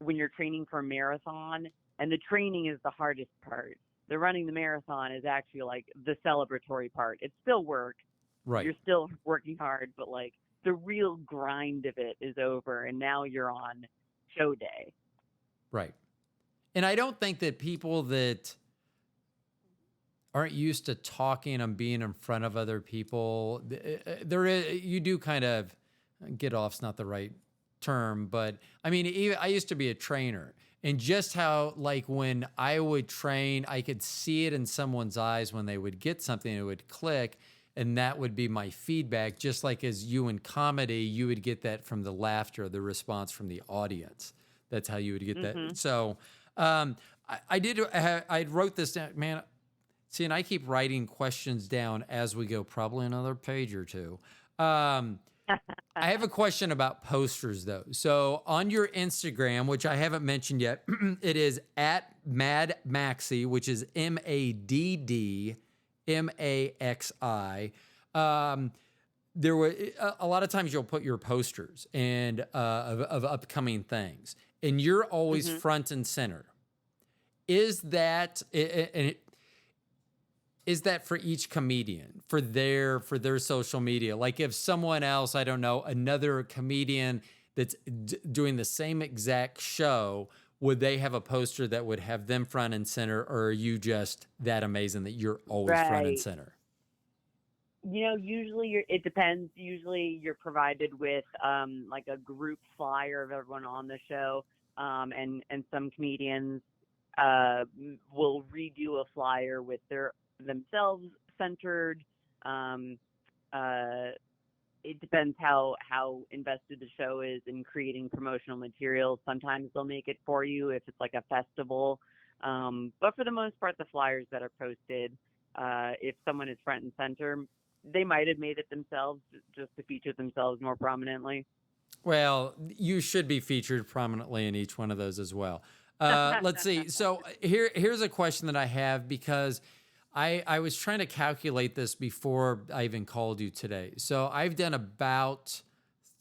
when you're training for a marathon, and the training is the hardest part. The running the marathon is actually like the celebratory part. It's still work. Right. You're still working hard, but like the real grind of it is over, and now you're on show day. Right. And I don't think that people that aren't used to talking and being in front of other people, there is, you do kind of get off's not the right term, but I mean, even, I used to be a trainer, and just how, like, when I would train, I could see it in someone's eyes when they would get something, it would click, and that would be my feedback. Just like as you in comedy, you would get that from the laughter, the response from the audience. That's how you would get that. Mhm. So I wrote this down, man. See, and I keep writing questions down as we go, probably another page or two. I have a question about posters, though. So on your Instagram, which I haven't mentioned yet, it is at Mad Maxi, which is MADDMAXI. There were a lot of times you'll put your posters and of upcoming things, and you're always Mhm. front and center. Is that is that for each comedian for their social media? Like if someone else, I don't know, another comedian that's doing the same exact show, would they have a poster that would have them front and center, or are you just that amazing that you're always front and Right. center? Usually it depends. Usually you're provided with like a group flyer of everyone on the show, and some comedians will redo a flyer with their themselves centered. Um, uh, it depends how invested the show is in creating promotional materials. Sometimes they'll make it for you if it's like a festival, but for the most part, the flyers that are posted, if someone is front and center, they might have made it themselves just to feature themselves more prominently. Well, you should be featured prominently in each one of those as well. Let's see. So here's a question that I have, because I was trying to calculate this before I even called you today. So I've done about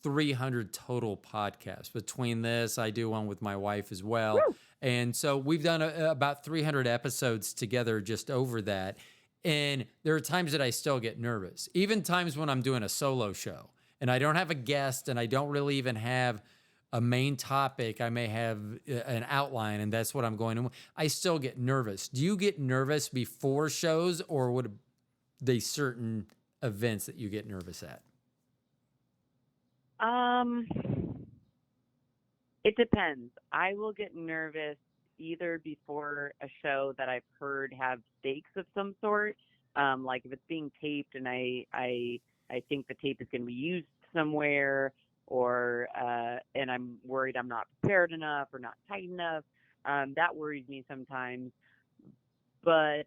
300 total podcasts. Between this, I do one with my wife as well. Woo! And so we've done about 300 episodes together just over that. And there are times that I still get nervous, even times when I'm doing a solo show and I don't have a guest and I don't really even have a main topic. I may have an outline, and that's what I'm going to. I still get nervous. Do you get nervous before shows, or would they certain events that you get nervous at? Um, it depends. I will get nervous either before a show that I've heard have stakes of some sort, like if it's being taped and I think the tape is going to be used somewhere, or and I'm worried I'm not prepared enough or not tight enough. That worries me sometimes. But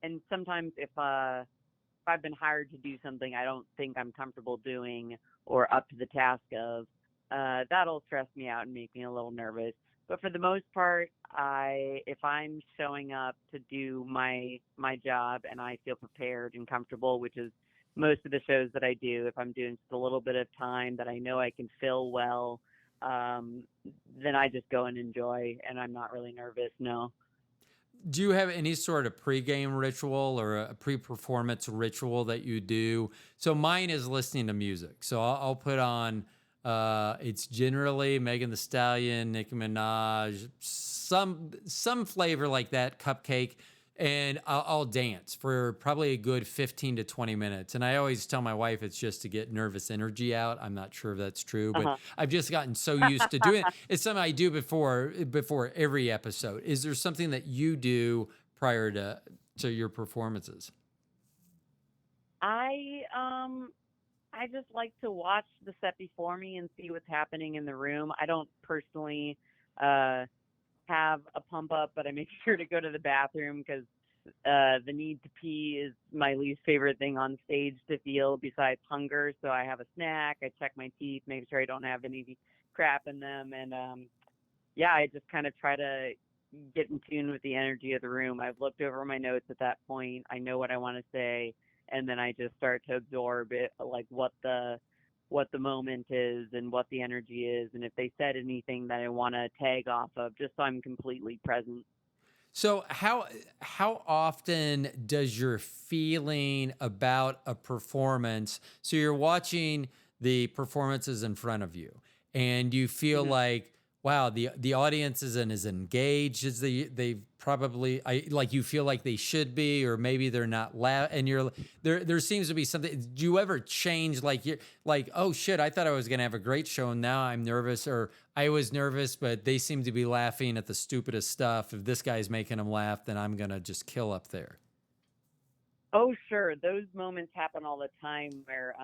and sometimes if I've been hired to do something I don't think I'm comfortable doing or up to the task of, that'll stress me out and make me a little nervous. But for the most part, if I'm showing up to do my job and I feel prepared and comfortable, which is most of the shows that I do, if I'm doing just a little bit of time that I know I can fill well, um, then I just go and enjoy, and I'm not really nervous. No. Do you have any sort of pregame ritual or a pre-performance ritual that you do? So mine is listening to music. So I'll put on. It's generally Megan Thee Stallion, Nicki Minaj, some flavor like that, Cupcake, and I'll dance for probably a good 15 to 20 minutes. And I always tell my wife it's just to get nervous energy out. I'm not sure if that's true, but Uh I've just gotten so used to doing it. It's something I do before every episode. Is there something that you do prior to your performances? I I just like to watch the set before me and see what's happening in the room. I don't personally have a pump up, but I make sure to go to the bathroom because the need to pee is my least favorite thing on stage to feel besides hunger. So I have a snack, I check my teeth, make sure I don't have any crap in them. And yeah, I just kind of try to get in tune with the energy of the room. I've looked over my notes at that point. I know what I want to say, and then I just start to absorb it, like what the moment is and what the energy is, and if they said anything that I want to tag off of, just so I'm completely present. So how often does your feeling about a performance, so you're watching the performances in front of you and you feel Mm-hmm. like, wow, the audience isn't as engaged as they probably, like, you feel like they should be, or maybe they're not loud, and there seems to be something. Do you ever change, like, you're like, oh shit, I thought I was gonna have a great show and now I'm nervous, or I was nervous but they seem to be laughing at the stupidest stuff. If this guy's making them laugh, then I'm gonna just kill up there. Oh, sure. Those moments happen all the time where,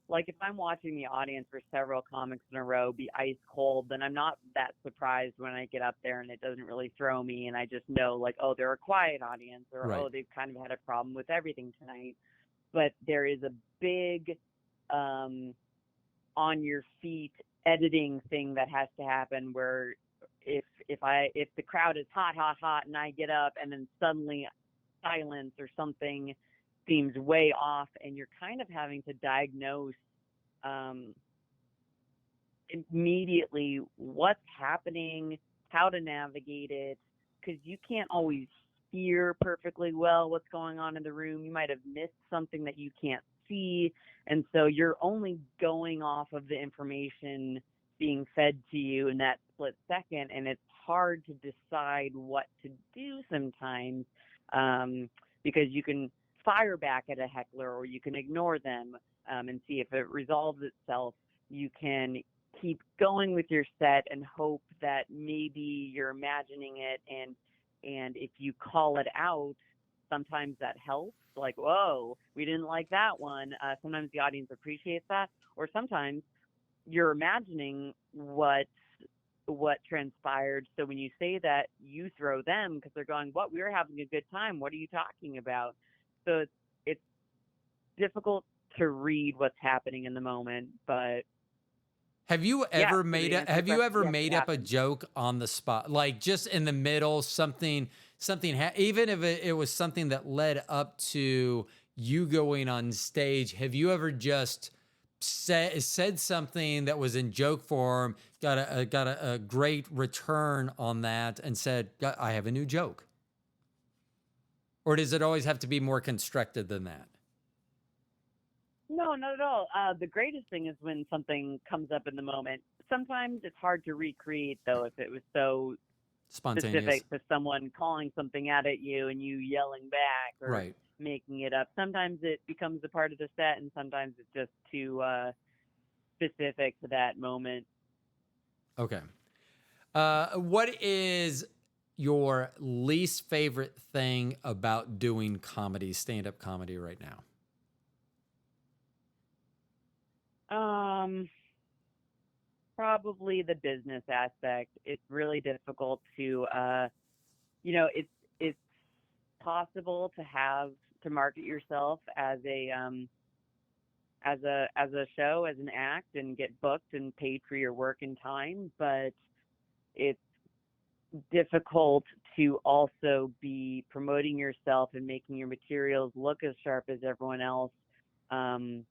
like if I'm watching the audience for several comics in a row be ice cold, then I'm not that surprised when I get up there and it doesn't really throw me. And I just know, like, oh, they're a quiet audience, or, Right. oh, they've kind of had a problem with everything tonight. But there is a big um, on your feet editing thing that has to happen where if the crowd is hot and I get up and then suddenly silence or something seems way off, and you're kind of having to diagnose um, immediately what's happening, how to navigate it, because you can't always hear perfectly well what's going on in the room. You might have missed something that you can't see, and so you're only going off of the information being fed to you in that split second, and it's hard to decide what to do sometimes, because you can fire back at a heckler or you can ignore them, and see if it resolves itself. You can keep going with your set and hope that maybe you're imagining it, and if you call it out, sometimes that helps, like, whoa, we didn't like that one. Sometimes the audience appreciates that, or sometimes you're imagining what transpired, so when you say that, you throw them because they're going, what, we were having a good time, what are you talking about? So it's difficult to read what's happening in the moment, but Have you yeah, ever so to made answer your have you question, ever yes, it made up a happens. joke on the spot, like just in the middle, even if it was something that led up to you going on stage? Have you ever just said something that was in joke form, got a great return on that, and said, I have a new joke? Or does it always have to be more constructed than that? No, not at all. The greatest thing is when something comes up in the moment. Sometimes it's hard to recreate, though, if it was so Spontaneous. specific to someone calling something out at you and you yelling back or Right. making it up. Sometimes it becomes a part of the set, and sometimes it's just too specific to that moment. Okay. What is your least favorite thing about doing comedy, stand-up comedy right now? Um, Probably the business aspect. It's really difficult to, it's possible to market yourself as a show, as an act, and get booked and paid for your work and time, but it's difficult to also be promoting yourself and making your materials look as sharp as everyone else, um,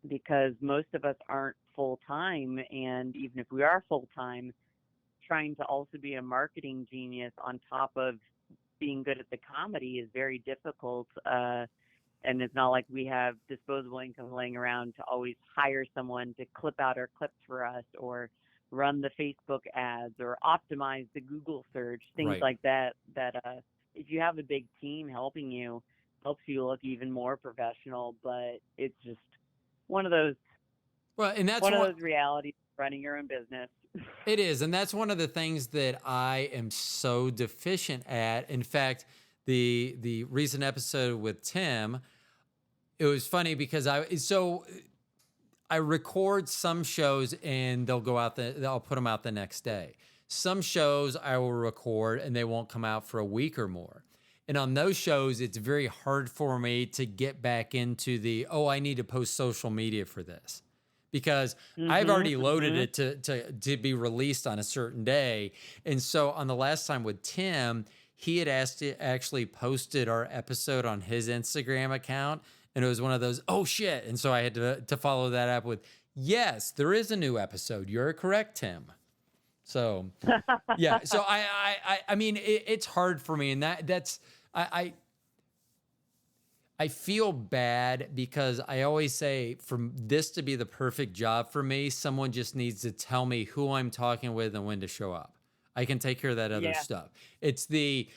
because most of us aren't full time, and even if we are full time, trying to also be a marketing genius on top of being good at the comedy is very difficult. And it's not like we have disposable income laying around to always hire someone to clip out our clips for us, or run the Facebook ads, or optimize the Google search, things Right. like that. If you have a big team helping you, helps you look even more professional. But it's just one of those Well, and that's one of one. those realities of running your own business. It is, and that's one of the things that I am so deficient at. In fact, the recent episode with Tim, it was funny because I record some shows and I'll put them out the next day. some shows I will record and they won't come out for a week or more. And on those shows, it's very hard for me to get back into I need to post social media for this, because I've already loaded it to be released on a certain day. And so on the last time with Tim, he had actually posted our episode on his Instagram account, and it was one of those, oh shit. And so I had to follow that up with, yes, there is a new episode. You're correct, Tim. So yeah. So I mean, it's hard for me, and that's, I feel bad because I always say, for this to be the perfect job for me, someone just needs to tell me who I'm talking with and when to show up. I can take care of that other stuff. It's the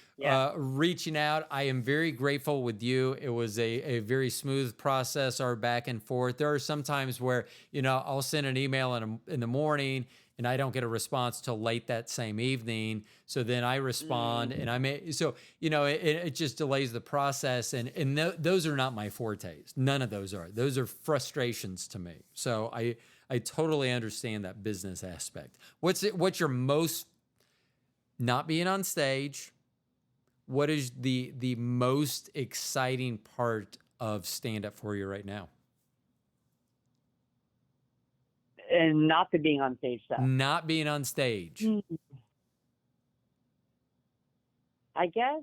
reaching out. I am very grateful with you. It was a very smooth process, our back and forth. There are some times where, I'll send an email in the morning and I don't get a response till late that same evening. So then I respond and it just delays the process. And those are not my fortes. None of those are. Those are frustrations to me. So I totally understand that business aspect. What's your most, not being on stage, what is the most exciting part of stand-up for you right now? And not the being on stage stuff. Not being on stage. I guess.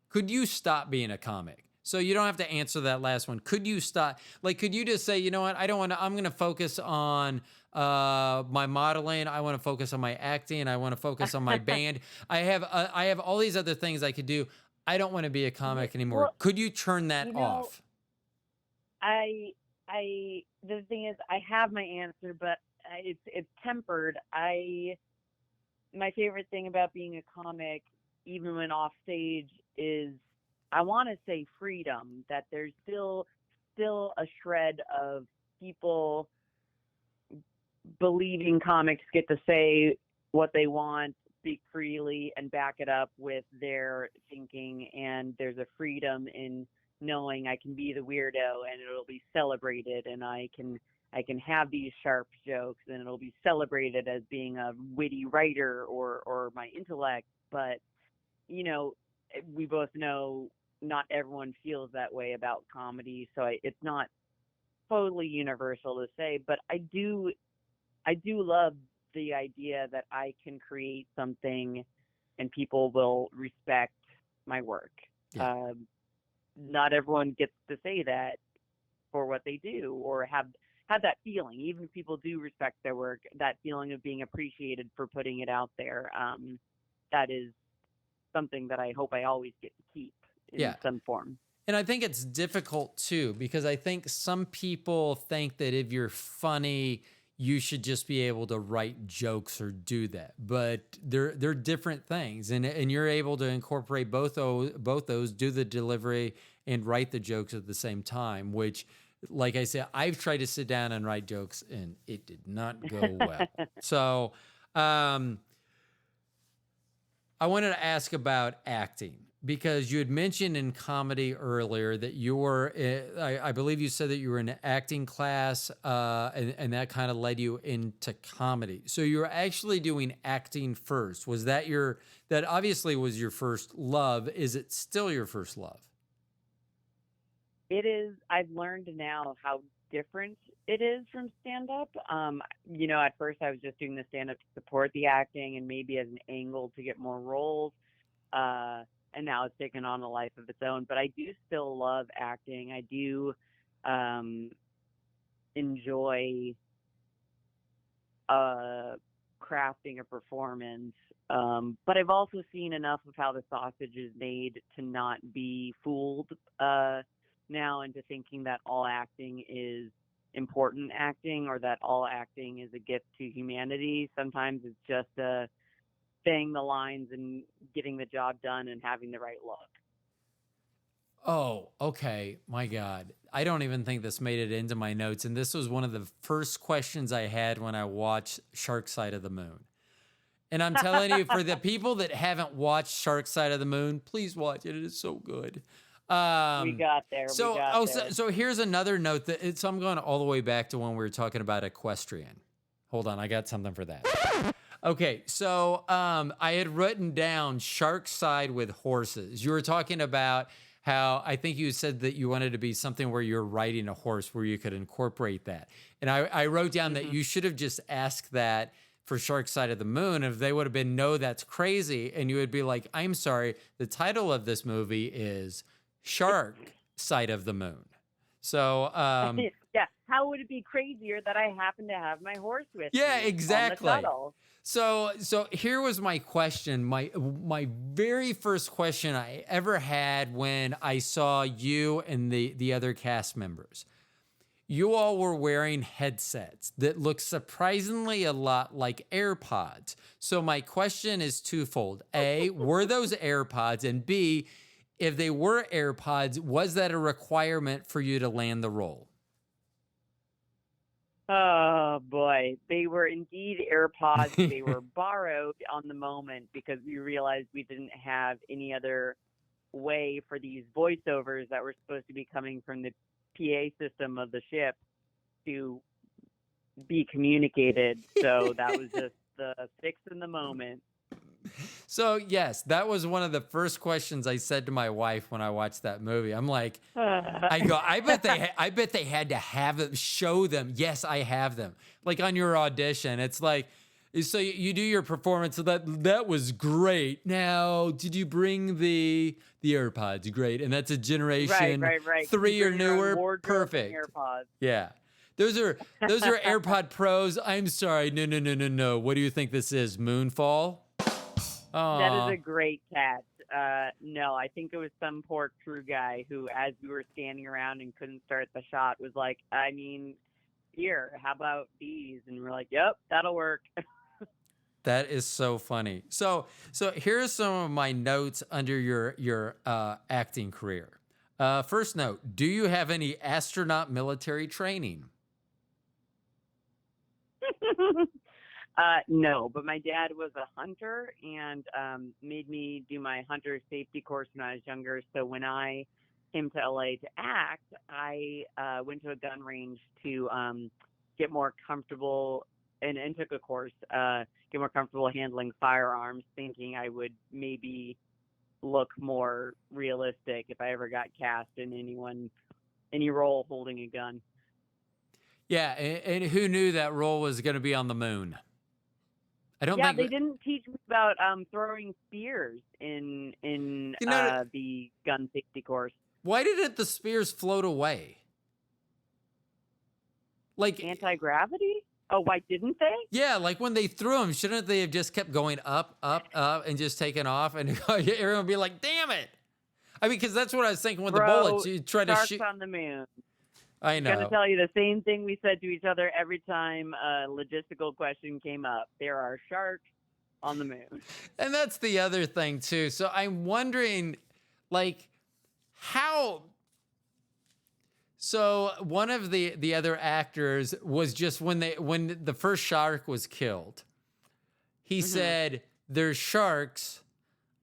Could you stop being a comic? So you don't have to answer that last one. Could you stop? Like, could you just say, you know what? I don't want to, I'm going to focus on my modeling. I want to focus on my acting. I want to focus on my band. I have all these other things I could do. I don't want to be a comic anymore. Well, could you turn that off? The thing is, I have my answer, but it's tempered. My favorite thing about being a comic, even when off stage, is I want to say freedom, that there's still a shred of people believing comics get to say what they want, speak freely, and back it up with their thinking. And there's a freedom in knowing I can be the weirdo and it'll be celebrated, and I can have these sharp jokes and it'll be celebrated as being a witty writer or my intellect. But, we both know not everyone feels that way about comedy. So it's not totally universal to say, but I do love the idea that I can create something and people will respect my work. Yeah. Not everyone gets to say that for what they do or have that feeling. Even if people do respect their work, that feeling of being appreciated for putting it out there, that is something that I hope I always get to keep in some form. And I think it's difficult too, because I think some people think that if you're funny, you should just be able to write jokes or do that. But they're different things. And you're able to incorporate both those, do the delivery and write the jokes at the same time, which, like I said, I've tried to sit down and write jokes and it did not go well. So I wanted to ask about acting, because you had mentioned in comedy earlier that you were, I believe you said that you were in an acting class, and that kind of led you into comedy. So you were actually doing acting first. Was that that obviously was your first love. Is it still your first love? It is. I've learned now how different it is from stand-up. At first I was just doing the stand-up to support the acting and maybe as an angle to get more roles. And now it's taken on a life of its own. But I do still love acting. I do enjoy crafting a performance. But I've also seen enough of how the sausage is made to not be fooled now into thinking that all acting is important acting, or that all acting is a gift to humanity. Sometimes it's just saying the lines and getting the job done and having the right look. Oh, okay. My God. I don't even think this made it into my notes. And this was one of the first questions I had when I watched Shark Side of the Moon. And I'm telling you, for the people that haven't watched Shark Side of the Moon, please watch it. It is so good. We got there. So, we got there. so here's another note so I'm going all the way back to when we were talking about equestrian. Hold on, I got something for that. Okay, so I had written down shark side with horses. You were talking about how I think you said that you wanted to be something where you're riding a horse where you could incorporate that. And I wrote down that you should have just asked that for Shark Side of the Moon. If they would have been, no, that's crazy. And you would be like, I'm sorry, the title of this movie is Shark Side of the Moon. So, yeah, how would it be crazier that I happen to have my horse with me exactly. on the shuttle? So here was my question. My very first question I ever had when I saw you and the other cast members. You all were wearing headsets that look surprisingly a lot like AirPods. So my question is twofold. A, were those AirPods? And B, if they were AirPods, was that a requirement for you to land the role? Oh, boy. They were indeed AirPods. They were borrowed on the moment because we realized we didn't have any other way for these voiceovers that were supposed to be coming from the PA system of the ship to be communicated. So that was just the fix in the moment. So yes, that was one of the first questions I said to my wife when I watched that movie. I'm like, I bet they had to have them, show them. Yes, I have them. Like on your audition, it's like, so you do your performance. So that was great. Now, did you bring the AirPods? Great, and that's a generation right. 3 or newer. Perfect. AirPods. Yeah. Those are AirPod Pros. I'm sorry. No. What do you think this is? Moonfall? That is a great catch. No, I think it was some poor crew guy who, as we were standing around and couldn't start the shot, was like, I mean, here, how about these? And we're like, yep, that'll work. That is so funny. So here's some of my notes under your acting career. First note, do you have any astronaut military training? No, but my dad was a hunter and made me do my hunter safety course when I was younger. So when I came to LA to act, I went to a gun range to get more comfortable and took a course, get more comfortable handling firearms, thinking I would maybe look more realistic if I ever got cast in any role holding a gun. Yeah, and who knew that role was going to be on the moon? I don't think they didn't teach me about throwing spears in the gun safety course. Why didn't the spears float away? Like anti-gravity? Oh, why didn't they? Yeah, like when they threw them, shouldn't they have just kept going up, and just taken off, and everyone would be like, "Damn it!" I mean, because that's what I was thinking with the bullets. You try to shoot on the moon. I know. I'm going to tell you the same thing we said to each other every time a logistical question came up. There are sharks on the moon. And that's the other thing, too. So I'm wondering, like, how... So one of the other actors was just when the first shark was killed, he said, there's sharks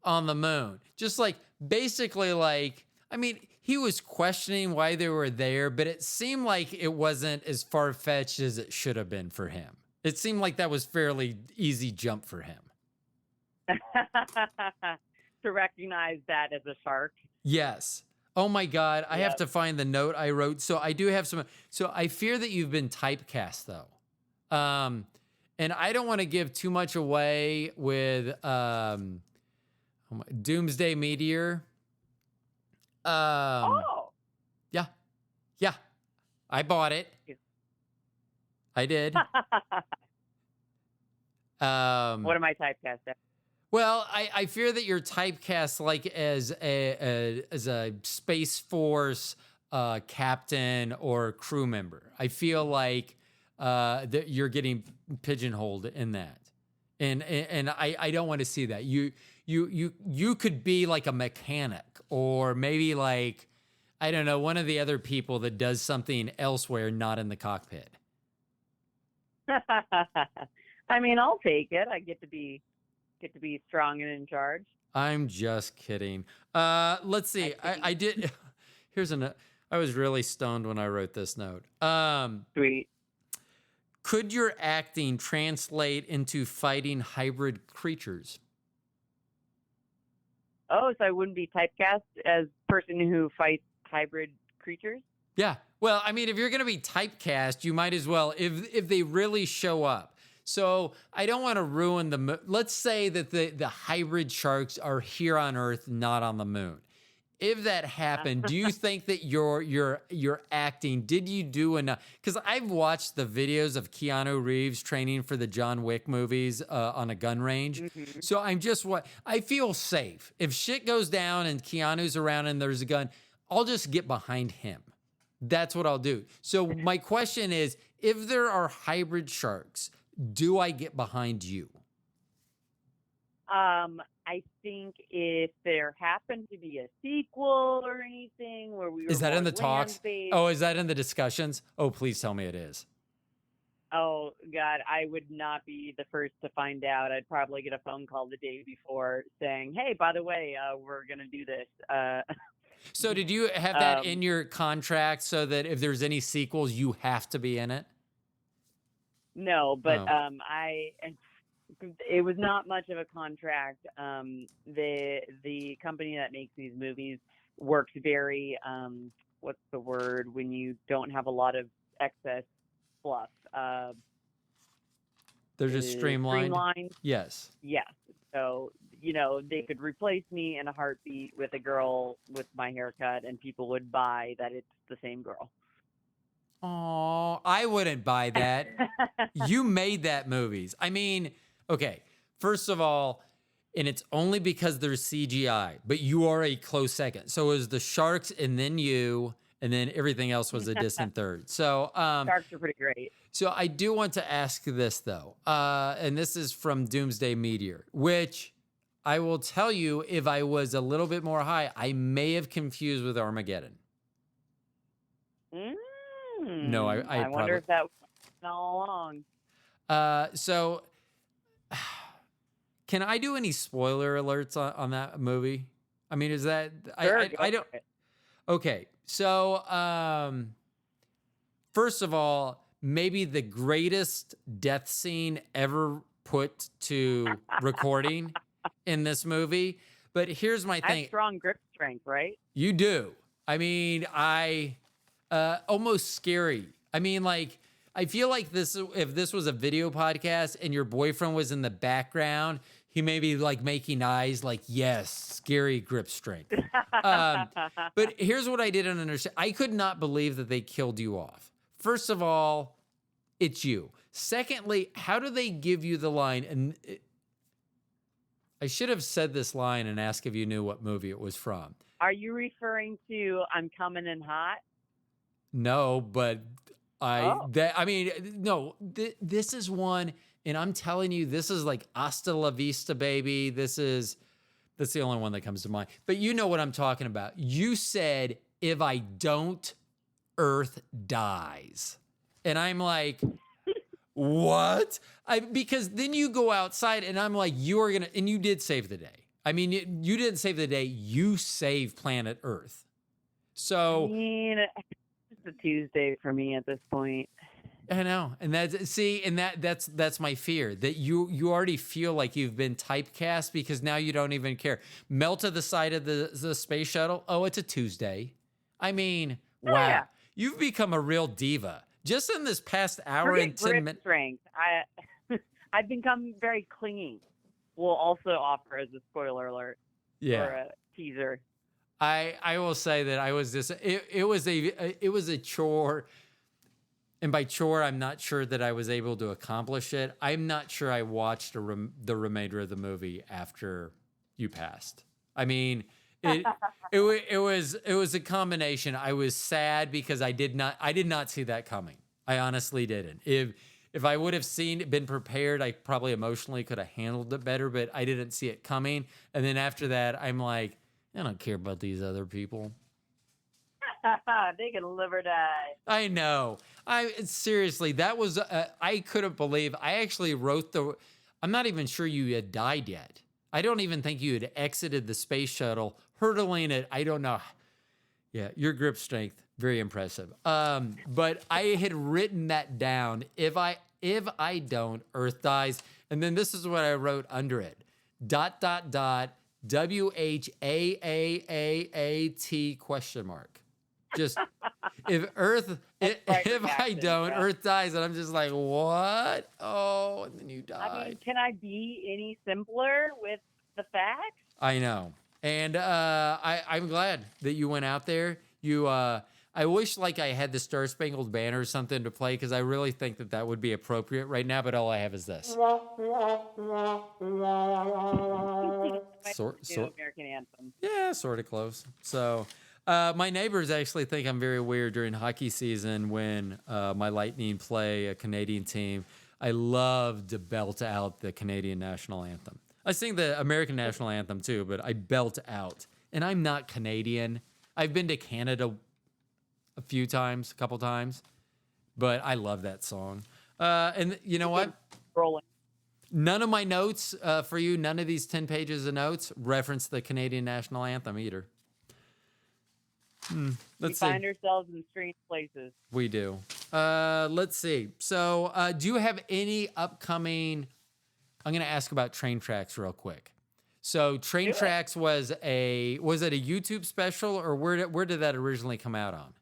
on the moon. Just like, basically like, I mean... He was questioning why they were there, but it seemed like it wasn't as far-fetched as it should have been for him. It seemed like that was fairly easy jump for him. To recognize that as a shark? Yes. Oh my God, I have to find the note I wrote. So I do have some. So I fear that you've been typecast though. And I don't want to give too much away with Doomsday Meteor. Yeah, I bought it. I did. What am I typecast as? Well, I fear that you're typecast like as a Space Force captain or crew member. I feel like that you're getting pigeonholed in that, and I don't want to see that. You could be like a mechanic. Or maybe like, I don't know, one of the other people that does something elsewhere, not in the cockpit. I mean, I'll take it. I get to be strong and in charge. I'm just kidding. Let's see. I did. Here's a note. I was really stoned when I wrote this note. Sweet. Could your acting translate into fighting hybrid creatures? Oh, so I wouldn't be typecast as person who fights hybrid creatures? Yeah. Well, I mean, if you're going to be typecast, you might as well, if they really show up. So I don't want to ruin let's say that the hybrid sharks are here on Earth, not on the moon. If that happened, do you think that your acting, did you do enough? Because I've watched the videos of Keanu Reeves training for the John Wick movies on a gun range. Mm-hmm. So I feel safe. If shit goes down and Keanu's around and there's a gun, I'll just get behind him. That's what I'll do. So my question is, if there are hybrid sharks, do I get behind you? I think if there happened to be a sequel or anything where we were Is that in the talks? land-based- Oh, is that in the discussions? Oh, please tell me it is. Oh God, I would not be the first to find out. I'd probably get a phone call the day before saying, "Hey, by the way, we're gonna do this." So did you have that in your contract so that if there's any sequels, you have to be in it? No, but Oh. it was not much of a contract. The company that makes these movies works very what's the word when you don't have a lot of excess fluff? They're just streamlined? Streamlined. Yes. Yes. So, they could replace me in a heartbeat with a girl with my haircut and people would buy that it's the same girl. Oh, I wouldn't buy that. You made that movies. I mean, okay, first of all, and it's only because there's CGI, but you are a close second. So it was the sharks and then you, and then everything else was a distant third. So Sharks are pretty great. So I do want to ask this though, and this is from Doomsday Meteor, which I will tell you, if I was a little bit more high, I may have confused with Armageddon. No, I wonder if that was all along. So can I do any spoiler alerts on that movie? I mean, is that Sure, I don't. Okay, so first of all, maybe the greatest death scene ever put to recording in this movie. But here's my I thing. have strong grip strength, right? You do. I mean, almost scary. I mean, like, I feel like if this was a video podcast and your boyfriend was in the background, he may be like making eyes like, yes, scary grip strength. But here's what I didn't understand. I could not believe that they killed you off. First of all, it's you. Secondly, how do they give you the line? And I should have said this line and asked if you knew what movie it was from. Are you referring to "I'm Coming in Hot"? No, but this is one, and I'm telling you, this is like Hasta La Vista, baby. That's the only one that comes to mind. But you know what I'm talking about. You said, if I don't, Earth dies. And I'm like, what? Because then you go outside and I'm like, and you did save the day. I mean, you didn't save the day, you saved planet Earth. So I mean, it's a Tuesday for me at this point. I know. And that's my fear, that you already feel like you've been typecast because now you don't even care. Melt to the side of the space shuttle. Oh, it's a Tuesday. I mean, wow. Yeah. You've become a real diva. Just in this past hour and 10 minutes. Strength. I've become very clingy. We'll also offer as a spoiler alert or a teaser. I will say that I was it was a chore, and by chore I'm not sure that I was able to accomplish it. I'm not sure I watched the remainder of the movie after you passed. I mean, it was a combination. I was sad because I did not see that coming. I honestly didn't. If I would have been prepared, I probably emotionally could have handled it better, but I didn't see it coming. And then after that, I'm like, I don't care about these other people. They can live or die. I know. Seriously, that was, I couldn't believe, I actually wrote I'm not even sure you had died yet. I don't even think you had exited the space shuttle, hurtling it. I don't know. Yeah, your grip strength, very impressive. But I had written that down. If I don't, Earth dies. And then this is what I wrote under it. ... WHAAAAT question mark. Just if That's right if I reaction, don't, yeah. Earth dies, and I'm just like, what? Oh, and then you I mean, died. can I be any simpler with the facts? I know, and I'm glad that you went out there. I wish like I had the Star Spangled Banner or something to play because I really think that would be appropriate right now. But all I have is this. My Sort, new sort. American anthem. Yeah, sort of close. So, my neighbors actually think I'm very weird during hockey season when my Lightning play a Canadian team. I love to belt out the Canadian national anthem. I sing the American national anthem too, but I belt out. And I'm not Canadian. I've been to Canada a couple times, but I love that song. And you know what? Rolling. None of my notes for you, none of these 10 pages of notes reference the Canadian national anthem either. We find ourselves in strange places. We do. Let's see. So, do you have any upcoming? I'm going to ask about Train Traks real quick. So, Train Traks was it a YouTube special or where did that originally come out on?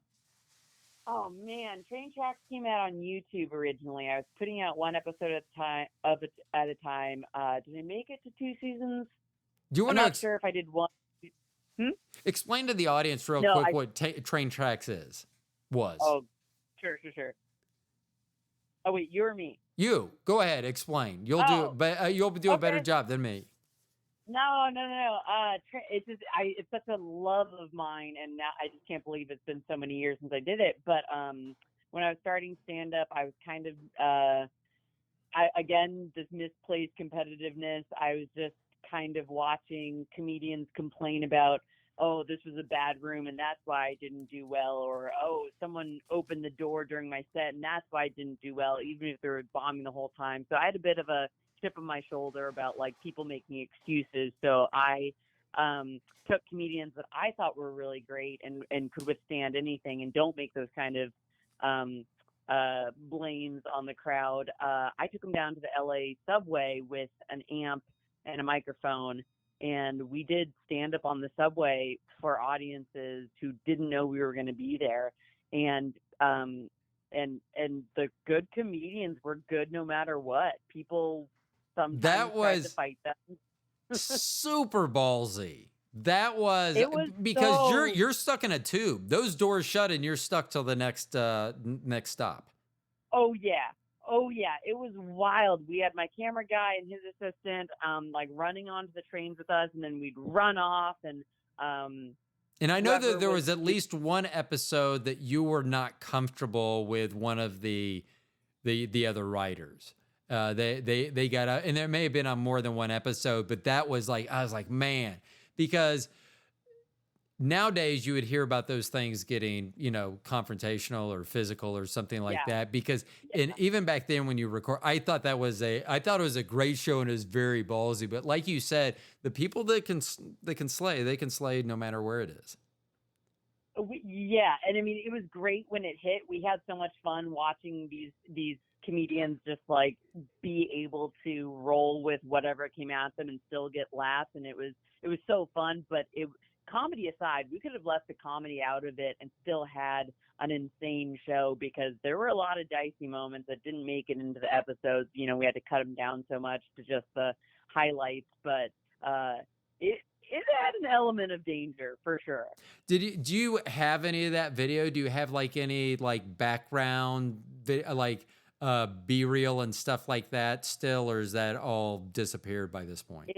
Oh man, Train Traks came out on YouTube originally. I was putting out one episode at a time. Did I make it to 2 seasons? Do you I'm want not sure if I did one. explain to the audience real quick what Train Traks was? Oh, sure. Oh wait, you or me? You go ahead, explain. You'll do a better job than me. No. It's such a love of mine, and now I just can't believe it's been so many years since I did it. But when I was starting stand up, I was kind of this misplaced competitiveness. I was just kind of watching comedians complain about, oh, this was a bad room and that's why I didn't do well, or oh, someone opened the door during my set and that's why I didn't do well, even if they were bombing the whole time. So I had a bit of a chip on my shoulder about like people making excuses. So I took comedians that I thought were really great and could withstand anything and don't make those kind of blames on the crowd. I took them down to the LA subway with an amp and a microphone, and we did stand up on the subway for audiences who didn't know we were going to be there. And the good comedians were good no matter what. People sometimes tried to fight them. Super ballsy. That was because so... you're stuck in a tube. Those doors shut and you're stuck till the next stop. Oh yeah, it was wild. We had my camera guy and his assistant like running onto the trains with us, and then we'd run off and I know that there was at least one episode that you were not comfortable with one of the other writers. They got out, and there may have been on more than one episode, but that was like, I was like, man, because nowadays you would hear about those things getting, confrontational or physical or something like that. Because and even back then when you record, I thought it was a great show and it was very ballsy. But like you said, the people that can slay no matter where it is. And I mean, it was great when it hit. We had so much fun watching these comedians just like be able to roll with whatever came at them and still get laughs, and it was so fun. But comedy aside, we could have left the comedy out of it and still had an insane show, because there were a lot of dicey moments that didn't make it into the episodes. We had to cut them down so much to just the highlights, but it had an element of danger for sure. Do you have any of that video? Do you have like any like background like B-reel and stuff like that still, or is that all disappeared by this point?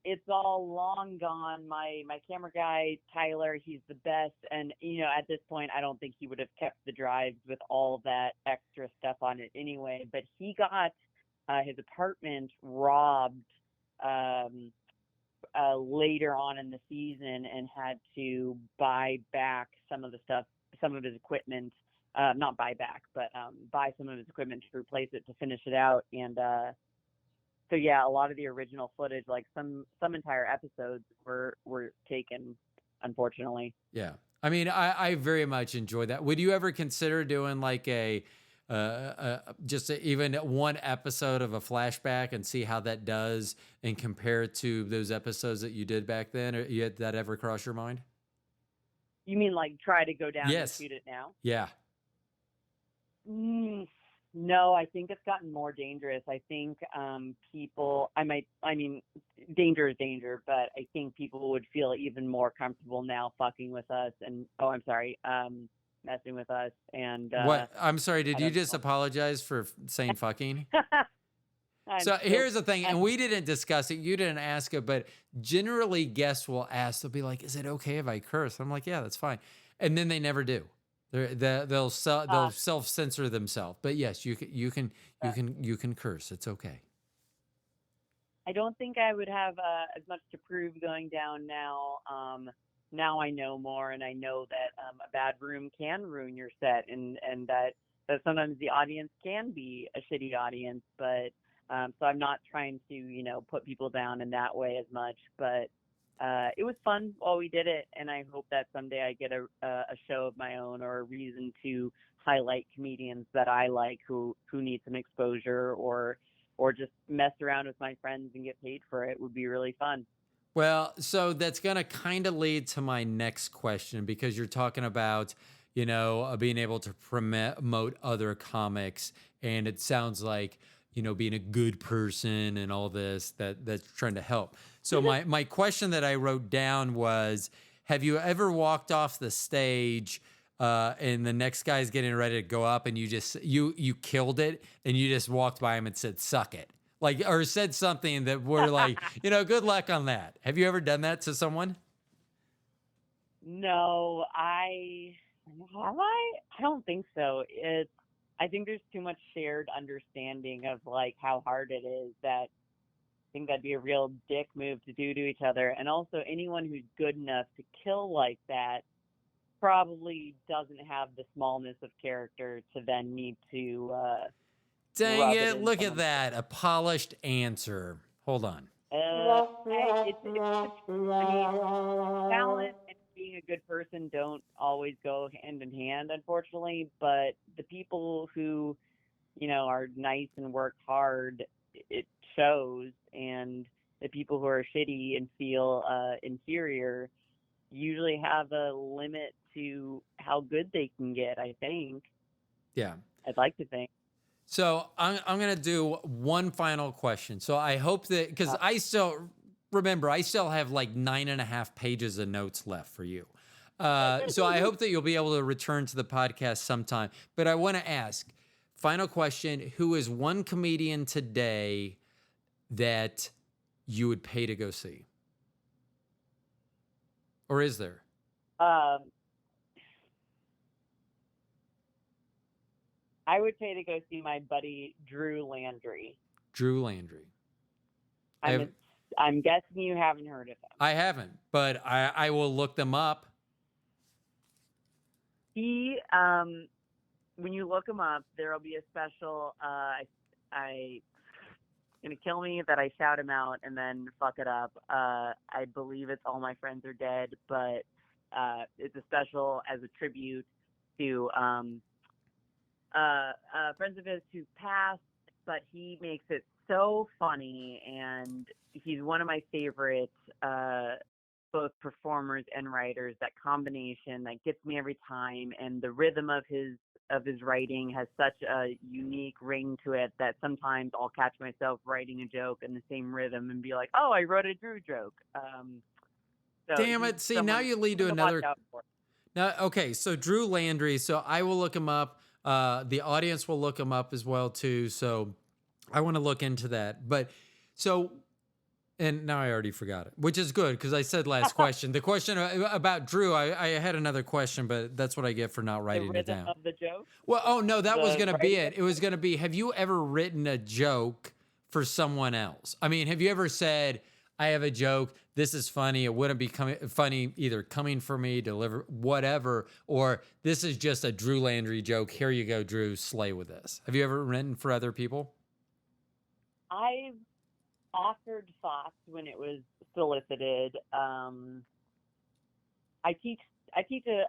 It's all long gone. My camera guy, Tyler, he's the best. And, at this point, I don't think he would have kept the drives with all that extra stuff on it anyway. But he got his apartment robbed later on in the season and had to buy back some of his equipment. Not buy back, but buy some of his equipment to replace it, to finish it out. And so yeah, a lot of the original footage, like some entire episodes were taken, unfortunately. Yeah. I mean, I very much enjoy that. Would you ever consider doing like even one episode of a flashback and see how that does and compare it to those episodes that you did back then? Or you had that ever cross your mind? You mean like try to go down and Yes. shoot it now? Yeah. No, I think it's gotten more dangerous. I think danger is danger, but I think people would feel even more comfortable now fucking with us and, messing with us. And What? I'm sorry. Did I you don't just know. apologize for saying fucking? I'm So still- here's the thing, and we didn't discuss it. You didn't ask it, but generally guests will ask. They'll be like, "Is it okay if I curse?" I'm like, "Yeah, that's fine," and then they never do. They'll self censor themselves. But yes, you can curse. It's okay. I don't think I would have as much to prove going down now. Now I know more, and I know that a bad room can ruin your set, and that sometimes the audience can be a shitty audience. But so I'm not trying to put people down in that way as much. But it was fun while we did it, and I hope that someday I get a show of my own or a reason to highlight comedians that I like who need some exposure or just mess around with my friends and get paid for it would be really fun. Well, so that's going to kind of lead to my next question because you're talking about, being able to promote other comics. And it sounds like, being a good person and all this that's trying to help. So my question that I wrote down was, have you ever walked off the stage and the next guy's getting ready to go up and you killed it and you just walked by him and said, "Suck it." Like, or said something that were like, good luck on that. Have you ever done that to someone? No, have I? I don't think so. I think there's too much shared understanding of like how hard it is that I think that'd be a real dick move to do to each other. And also anyone who's good enough to kill like that probably doesn't have the smallness of character to then need to Dang it, look at that. A polished answer. Hold on. Talent and being a good person don't always go hand in hand, unfortunately. But the people who, are nice and work hard, it shows. And the people who are shitty and feel inferior usually have a limit to how good they can get, I think. Yeah. I'd like to think. So I'm going to do one final question. So I hope that, because I still have like 9.5 pages of notes left for you. So I hope that you'll be able to return to the podcast sometime. But I want to ask, final question, who is one comedian today that you would pay to go see? Or is there? I would pay to go see my buddy Drew Landry. Drew Landry. I'm guessing you haven't heard of him. I haven't, but I will look them up. He, when you look him up, there'll be a special. It's gonna kill me that I shout him out and then fuck it up. I believe it's All My Friends Are Dead, but it's a special as a tribute to friends of his who passed, but he makes it so funny, and he's one of my favorite both performers and writers. That combination that gets me every time, and the rhythm of his writing has such a unique ring to it that sometimes I'll catch myself writing a joke in the same rhythm and be like, "Oh, I wrote a Drew joke." So damn it! See, now you lead to another. Now, okay, so Drew Landry. So I will look him up. The audience will look him up as well too. So I want to look into that. But so, and now I already forgot it, which is good because I said last question. The question about Drew, I had another question, but that's what I get for not writing it down. Of the joke? Well, oh no, that was going to be it. It was going to be, have you ever written a joke for someone else? I mean, have you ever said, I have a joke, this is funny, it wouldn't be funny either coming for me, deliver, whatever, or this is just a Drew Landry joke, here you go, Drew, slay with this. Have you ever written for other people? I've offered thoughts when it was solicited. I teach a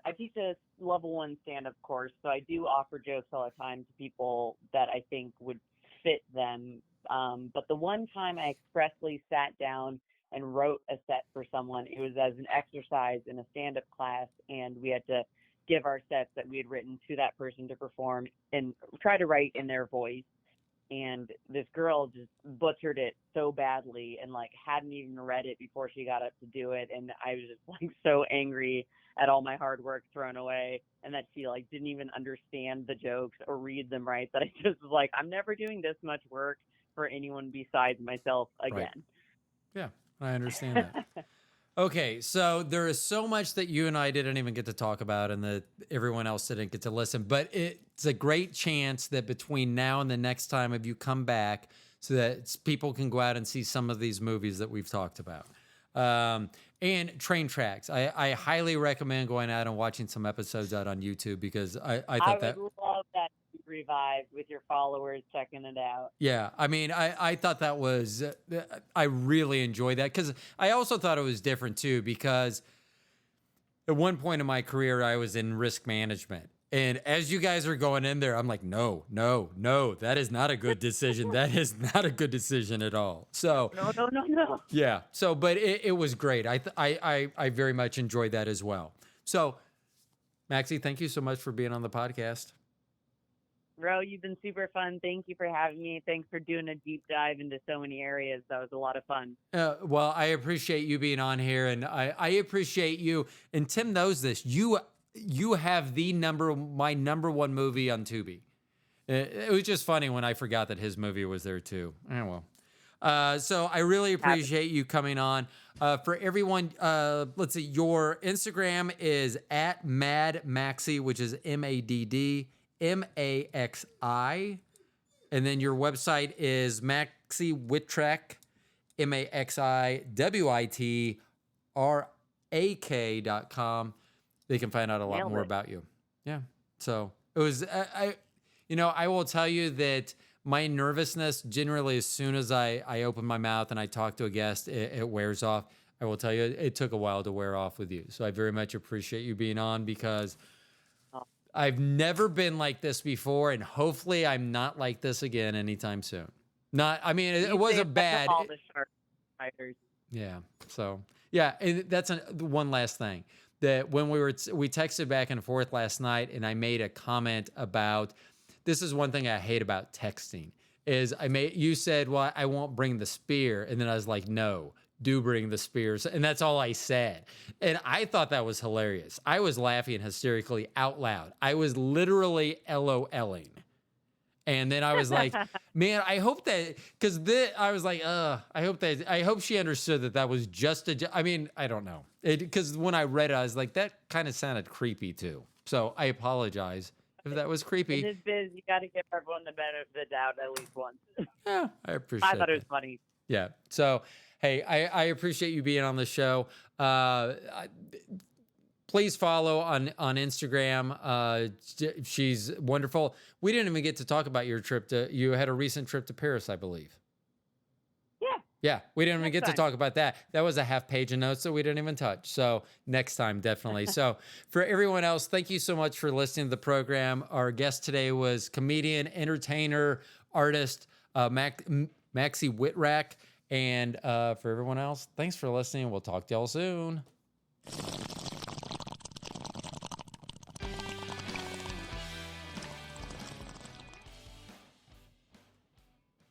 level 1 stand-up course, so I do offer jokes all the time to people that I think would fit them. But the one time I expressly sat down and wrote a set for someone, it was as an exercise in a stand-up class, and we had to give our sets that we had written to that person to perform and try to write in their voice. And this girl just butchered it so badly and like hadn't even read it before she got up to do it. And I was just like so angry at all my hard work thrown away, and that she like didn't even understand the jokes or read them right, that I just was like, I'm never doing this much work for anyone besides myself again. Right. Yeah, I understand that. Okay, so there is so much that you and I didn't even get to talk about and that everyone else didn't get to listen, but it's a great chance that between now and the next time if you come back so that people can go out and see some of these movies that we've talked about. And Train Traks. I highly recommend going out and watching some episodes out on YouTube because I thought I would love that to be revived with your followers checking it out. Yeah, I mean, I thought that was, I really enjoyed that because I also thought it was different too because at one point in my career, I was in risk management. And as you guys are going in there, I'm like, no, that is not a good decision. That is not a good decision at all. So No. yeah. So, but it was great. I very much enjoyed that as well. So, Maxi, thank you so much for being on the podcast. Ro, you've been super fun. Thank you for having me. Thanks for doing a deep dive into so many areas. That was a lot of fun. Well, I appreciate you being on here, and I appreciate you. And Tim knows this. You have my number one movie on TUBI. It was just funny when I forgot that his movie was there too. Oh, well. So I really appreciate you coming on. For everyone, let's see, your Instagram is at Mad Maxi, which is MaddMaxi. And then your website is Maxi Witrak, MaxiWitrak.com. They can find out a lot more about you. Yeah. So it was, I will tell you that my nervousness generally, as soon as I open my mouth and I talk to a guest, it wears off. I will tell you, it took a while to wear off with you. So I very much appreciate you being on because I've never been like this before, and hopefully I'm not like this again anytime soon. It wasn't bad. All the shark fighters. Yeah. So yeah, and that's one last thing. That when we texted back and forth last night, and I made a comment about, this is one thing I hate about texting, is you said, well, I won't bring the spear. And then I was like, no, do bring the spears. And that's all I said. And I thought that was hilarious. I was laughing hysterically out loud. I was literally LOLing. And then I was like, man, I hope that, because I was like, I hope she understood that was just I don't know. Because when I read it, I was like, that kind of sounded creepy too. So I apologize if that was creepy. In this biz, you got to give everyone the benefit of the doubt at least once. Yeah, I appreciate it. I thought it was funny. Yeah. So, hey, I appreciate you being on the show. Please follow on Instagram. She's wonderful. We didn't even get to talk about your trip you had a recent trip to Paris, I believe. Yeah, we didn't even get to talk about that. That was a half page of notes that we didn't even touch. So next time, definitely. So for everyone else, thank you so much for listening to the program. Our guest today was comedian, entertainer, artist, Maxi Witrak. And for everyone else, thanks for listening. We'll talk to y'all soon.